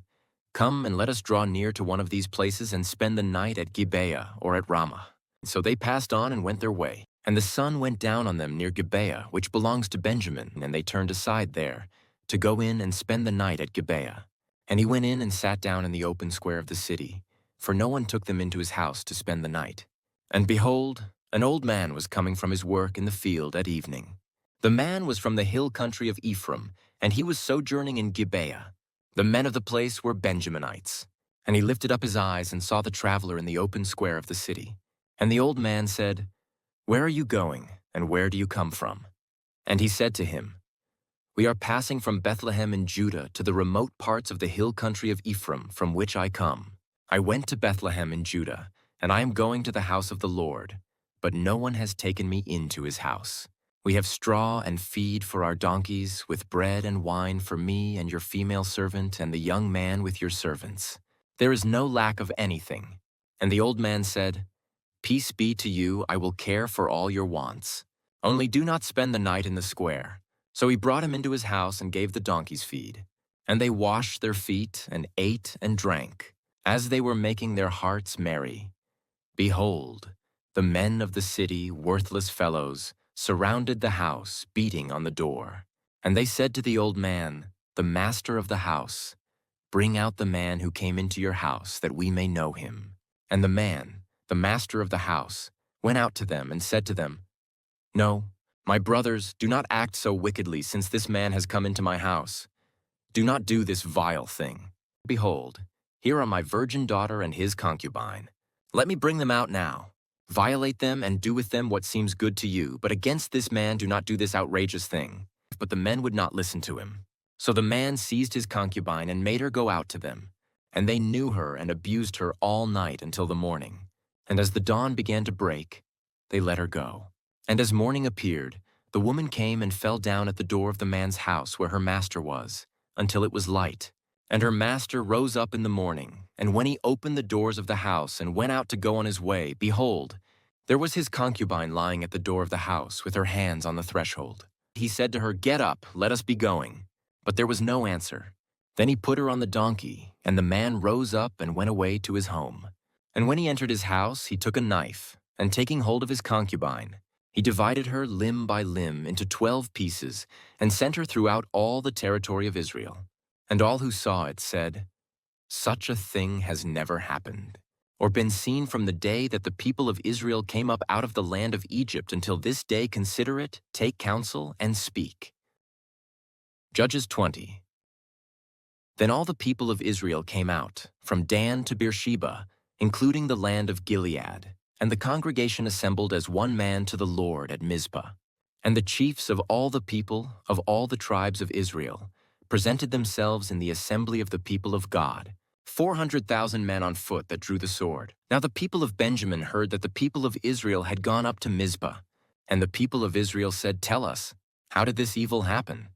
"Come and let us draw near to one of these places and spend the night at Gibeah or at Ramah." So they passed on and went their way. And the sun went down on them near Gibeah, which belongs to Benjamin, and they turned aside there, to go in and spend the night at Gibeah. And he went in and sat down in the open square of the city, for no one took them into his house to spend the night. And behold, an old man was coming from his work in the field at evening. The man was from the hill country of Ephraim, and he was sojourning in Gibeah. The men of the place were Benjaminites. And he lifted up his eyes and saw the traveler in the open square of the city. And the old man said, "Where are you going, and where do you come from?" And he said to him, "We are passing from Bethlehem in Judah to the remote parts of the hill country of Ephraim, from which I come. I went to Bethlehem in Judah, and I am going to the house of the Lord, but no one has taken me into his house. We have straw and feed for our donkeys, with bread and wine for me and your female servant and the young man with your servants. There is no lack of anything." And the old man said, "Peace be to you, I will care for all your wants. Only do not spend the night in the square." So he brought him into his house and gave the donkeys feed. And they washed their feet and ate and drank, as they were making their hearts merry. Behold, the men of the city, worthless fellows, surrounded the house, beating on the door. And they said to the old man, the master of the house, "Bring out the man who came into your house, that we may know him." And the man, the master of the house, went out to them and said to them, "No, my brothers, do not act so wickedly, since this man has come into my house. Do not do this vile thing. Behold, here are my virgin daughter and his concubine. Let me bring them out now. Violate them and do with them what seems good to you, but against this man do not do this outrageous thing." But the men would not listen to him. So the man seized his concubine and made her go out to them. And they knew her and abused her all night until the morning. And as the dawn began to break, they let her go. And as morning appeared, the woman came and fell down at the door of the man's house where her master was, until it was light. And her master rose up in the morning, and when he opened the doors of the house and went out to go on his way, behold, there was his concubine lying at the door of the house with her hands on the threshold. He said to her, "Get up, let us be going." But there was no answer. Then he put her on the donkey, and the man rose up and went away to his home. And when he entered his house, he took a knife, and taking hold of his concubine, he divided her limb by limb into 12 pieces, and sent her throughout all the territory of Israel. And all who saw it said, "Such a thing has never happened, or been seen from the day that the people of Israel came up out of the land of Egypt until this day. Consider it, take counsel, and speak." Judges 20. Then all the people of Israel came out, from Dan to Beersheba, including the land of Gilead, and the congregation assembled as one man to the Lord at Mizpah. And the chiefs of all the people, of all the tribes of Israel, presented themselves in the assembly of the people of God, 400,000 men on foot that drew the sword. Now the people of Benjamin heard that the people of Israel had gone up to Mizpah. And the people of Israel said, "Tell us, how did this evil happen?"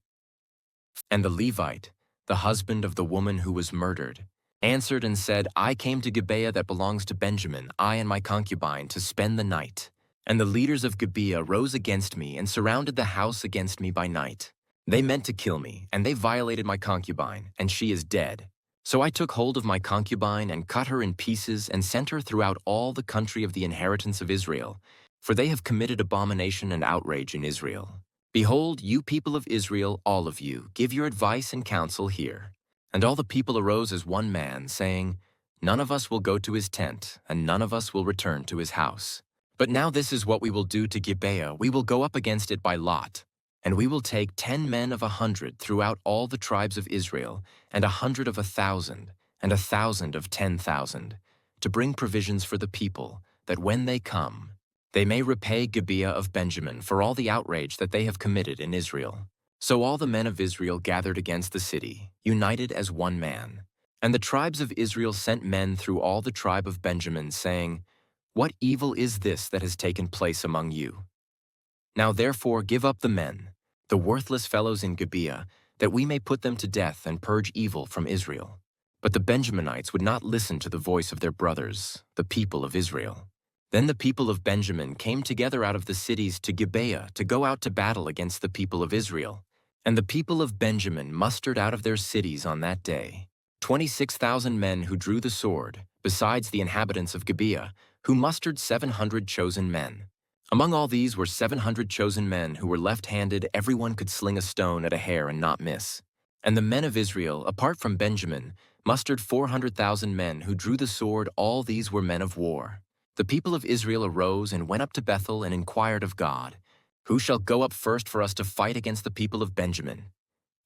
And the Levite, the husband of the woman who was murdered, answered and said, "I came to Gibeah that belongs to Benjamin, I and my concubine, to spend the night. And the leaders of Gibeah rose against me and surrounded the house against me by night. They meant to kill me, and they violated my concubine, and she is dead. So I took hold of my concubine and cut her in pieces and sent her throughout all the country of the inheritance of Israel, for they have committed abomination and outrage in Israel. Behold, you people of Israel, all of you, give your advice and counsel here." And all the people arose as one man, saying, "None of us will go to his tent, and none of us will return to his house. But now this is what we will do to Gibeah. We will go up against it by lot. And we will take 10 men of 100 throughout all the tribes of Israel, and 100 of 1,000, and 1,000 of 10,000, to bring provisions for the people, that when they come, they may repay Gibeah of Benjamin for all the outrage that they have committed in Israel." So all the men of Israel gathered against the city, united as one man. And the tribes of Israel sent men through all the tribe of Benjamin, saying, "What evil is this that has taken place among you? Now therefore give up the men, the worthless fellows in Gibeah, that we may put them to death and purge evil from Israel." But the Benjaminites would not listen to the voice of their brothers, the people of Israel. Then the people of Benjamin came together out of the cities to Gibeah to go out to battle against the people of Israel. And the people of Benjamin mustered out of their cities on that day 26,000 men who drew the sword, besides the inhabitants of Gibeah, who mustered 700 chosen men. Among all these were 700 chosen men who were left-handed. Everyone could sling a stone at a hair and not miss. And the men of Israel, apart from Benjamin, mustered 400,000 men who drew the sword. All these were men of war. The people of Israel arose and went up to Bethel and inquired of God, "Who shall go up first for us to fight against the people of Benjamin?"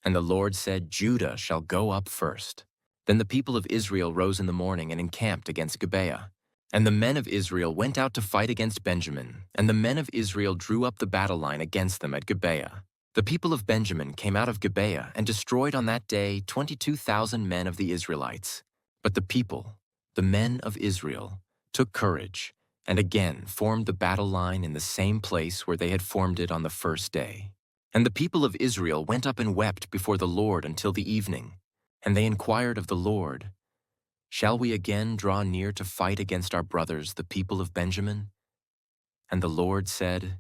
And the Lord said, "Judah shall go up first." Then the people of Israel rose in the morning and encamped against Gibeah. And the men of Israel went out to fight against Benjamin, and the men of Israel drew up the battle line against them at Gibeah. The people of Benjamin came out of Gibeah and destroyed on that day 22,000 men of the Israelites. But the people, the men of Israel, took courage and again formed the battle line in the same place where they had formed it on the first day. And the people of Israel went up and wept before the Lord until the evening. And they inquired of the Lord, "Shall we again draw near to fight against our brothers, the people of Benjamin?" And the Lord said,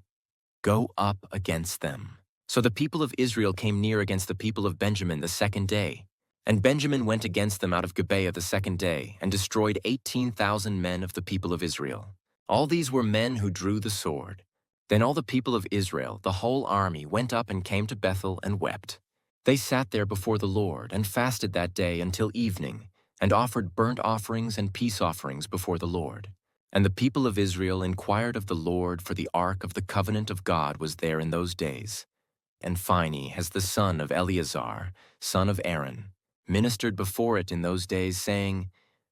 "Go up against them." So the people of Israel came near against the people of Benjamin the second day. And Benjamin went against them out of Gibeah the second day, and destroyed 18,000 men of the people of Israel. All these were men who drew the sword. Then all the people of Israel, the whole army, went up and came to Bethel and wept. They sat there before the Lord and fasted that day until evening, and offered burnt offerings and peace offerings before the Lord. And the people of Israel inquired of the Lord, for the ark of the covenant of God was there in those days. And Phinehas, the son of Eleazar, son of Aaron, ministered before it in those days, saying,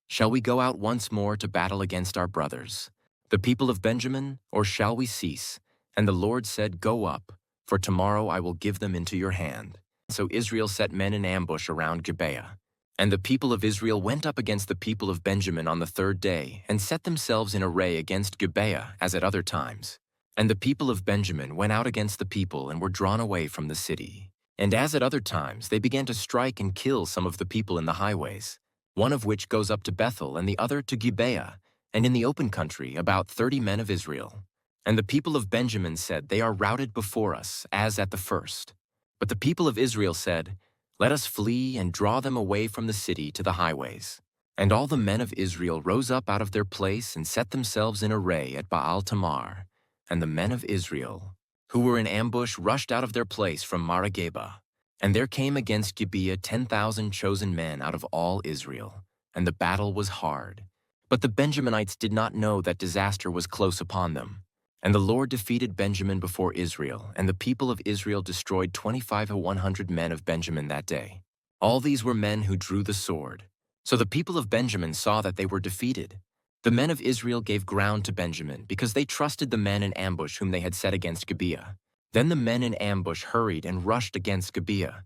"Shall we go out once more to battle against our brothers, the people of Benjamin, or shall we cease?" And the Lord said, "Go up, for tomorrow I will give them into your hand." So Israel set men in ambush around Gibeah. And the people of Israel went up against the people of Benjamin on the third day, and set themselves in array against Gibeah as at other times. And the people of Benjamin went out against the people and were drawn away from the city. And as at other times, they began to strike and kill some of the people in the highways, one of which goes up to Bethel and the other to Gibeah, and in the open country about 30 men of Israel. And the people of Benjamin said, "They are routed before us, as at the first." But the people of Israel said, "Let us flee and draw them away from the city to the highways." And all the men of Israel rose up out of their place and set themselves in array at Baal Tamar. And the men of Israel, who were in ambush, rushed out of their place from Marageba. And there came against Gibeah 10,000 chosen men out of all Israel, and the battle was hard. But the Benjaminites did not know that disaster was close upon them. And the Lord defeated Benjamin before Israel, and the people of Israel destroyed 2,500 men of Benjamin that day. All these were men who drew the sword. So the people of Benjamin saw that they were defeated. The men of Israel gave ground to Benjamin, because they trusted the men in ambush whom they had set against Gibeah. Then the men in ambush hurried and rushed against Gibeah.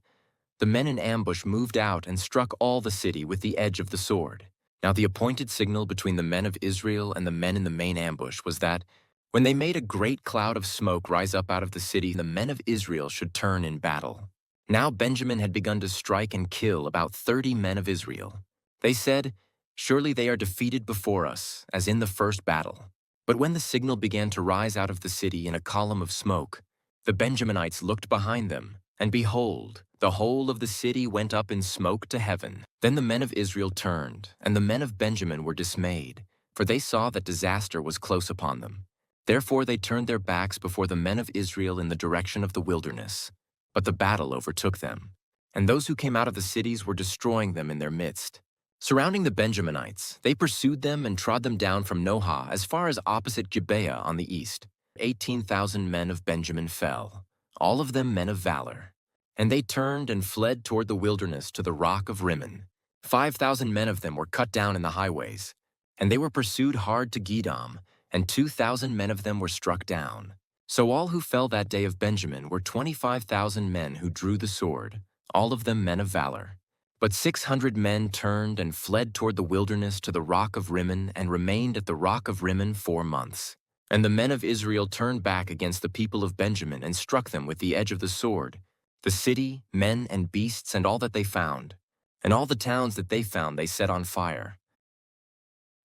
The men in ambush moved out and struck all the city with the edge of the sword. Now the appointed signal between the men of Israel and the men in the main ambush was that, when they made a great cloud of smoke rise up out of the city, the men of Israel should turn in battle. Now Benjamin had begun to strike and kill about 30 men of Israel. They said, "Surely they are defeated before us, as in the first battle." But when the signal began to rise out of the city in a column of smoke, the Benjaminites looked behind them, and behold, the whole of the city went up in smoke to heaven. Then the men of Israel turned, and the men of Benjamin were dismayed, for they saw that disaster was close upon them. Therefore they turned their backs before the men of Israel in the direction of the wilderness. But the battle overtook them, and those who came out of the cities were destroying them in their midst. Surrounding the Benjaminites, they pursued them and trod them down from Nohah as far as opposite Gibeah on the east. 18,000 men of Benjamin fell, all of them men of valor. And they turned and fled toward the wilderness to the rock of Rimmon. 5,000 men of them were cut down in the highways, and they were pursued hard to Gedam, and 2,000 men of them were struck down. So all who fell that day of Benjamin were 25,000 men who drew the sword, all of them men of valor. But 600 men turned and fled toward the wilderness to the rock of Rimmon and remained at the rock of Rimmon 4 months. And the men of Israel turned back against the people of Benjamin and struck them with the edge of the sword, the city, men and beasts, and all that they found. And all the towns that they found they set on fire.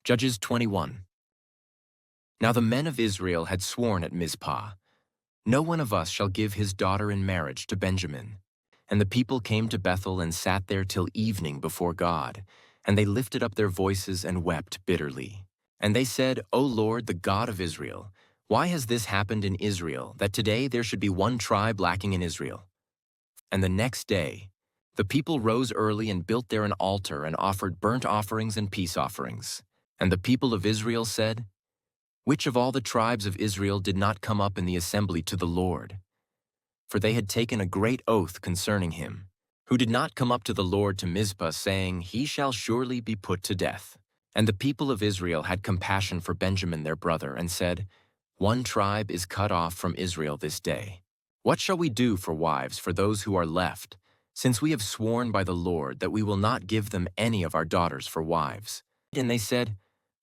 Judges 21. Now the men of Israel had sworn at Mizpah, "No one of us shall give his daughter in marriage to Benjamin." And the people came to Bethel and sat there till evening before God, and they lifted up their voices and wept bitterly. And they said, "O Lord, the God of Israel, why has this happened in Israel, that today there should be one tribe lacking in Israel?" And the next day, the people rose early and built there an altar and offered burnt offerings and peace offerings. And the people of Israel said, "Which of all the tribes of Israel did not come up in the assembly to the Lord?" For they had taken a great oath concerning him, who did not come up to the Lord to Mizpah, saying, "He shall surely be put to death." And the people of Israel had compassion for Benjamin their brother, and said, "One tribe is cut off from Israel this day. What shall we do for wives for those who are left, since we have sworn by the Lord that we will not give them any of our daughters for wives?" And they said,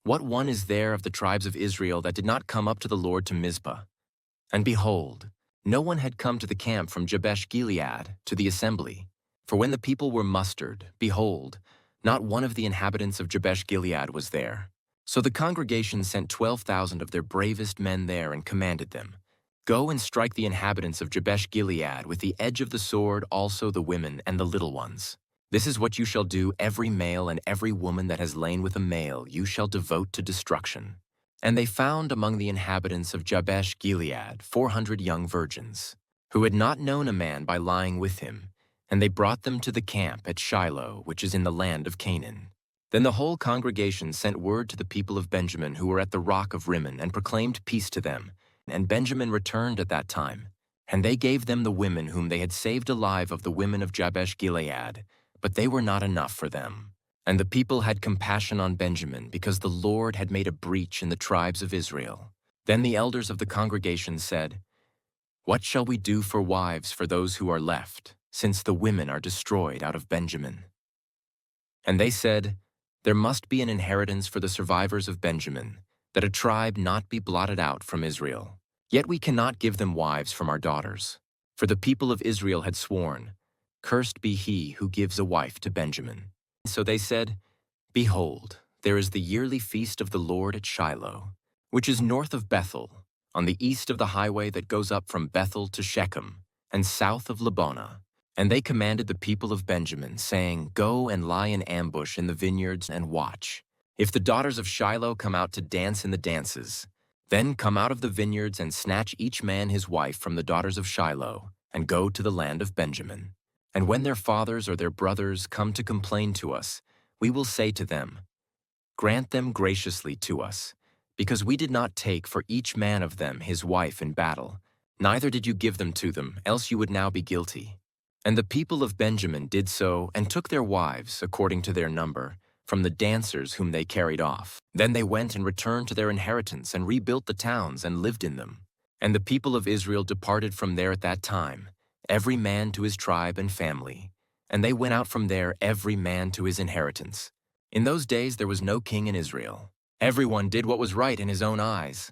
"What one is there of the tribes of Israel that did not come up to the Lord to Mizpah?" And behold, no one had come to the camp from Jabesh-Gilead to the assembly. For when the people were mustered, behold, not one of the inhabitants of Jabesh-Gilead was there. So the congregation sent 12,000 of their bravest men there and commanded them, "Go and strike the inhabitants of Jabesh-Gilead with the edge of the sword, also the women and the little ones. This is what you shall do: every male and every woman that has lain with a male you shall devote to destruction." And they found among the inhabitants of Jabesh-Gilead 400 young virgins, who had not known a man by lying with him, and they brought them to the camp at Shiloh, which is in the land of Canaan. Then the whole congregation sent word to the people of Benjamin who were at the rock of Rimmon, and proclaimed peace to them. And Benjamin returned at that time, and they gave them the women whom they had saved alive of the women of Jabesh-Gilead, but they were not enough for them. And the people had compassion on Benjamin, because the Lord had made a breach in the tribes of Israel. Then the elders of the congregation said, "What shall we do for wives for those who are left, since the women are destroyed out of Benjamin?" And they said, "There must be an inheritance for the survivors of Benjamin, that a tribe not be blotted out from Israel. Yet we cannot give them wives from our daughters. For the people of Israel had sworn, 'Cursed be he who gives a wife to Benjamin.' So they said, 'Behold, there is the yearly feast of the Lord at Shiloh, which is north of Bethel, on the east of the highway that goes up from Bethel to Shechem, and south of Lebonah.' And they commanded the people of Benjamin, saying, 'Go and lie in ambush in the vineyards and watch. If the daughters of Shiloh come out to dance in the dances, then come out of the vineyards and snatch each man his wife from the daughters of Shiloh, and go to the land of Benjamin. And when their fathers or their brothers come to complain to us, we will say to them, Grant them graciously to us, because we did not take for each man of them his wife in battle, neither did you give them to them, else you would now be guilty.' And the people of Benjamin did so, and took their wives, according to their number, from the dancers whom they carried off. Then they went and returned to their inheritance, and rebuilt the towns, and lived in them. And the people of Israel departed from there at that time, every man to his tribe and family, and they went out from there every man to his inheritance. In those days there was no king in Israel. Everyone did what was right in his own eyes.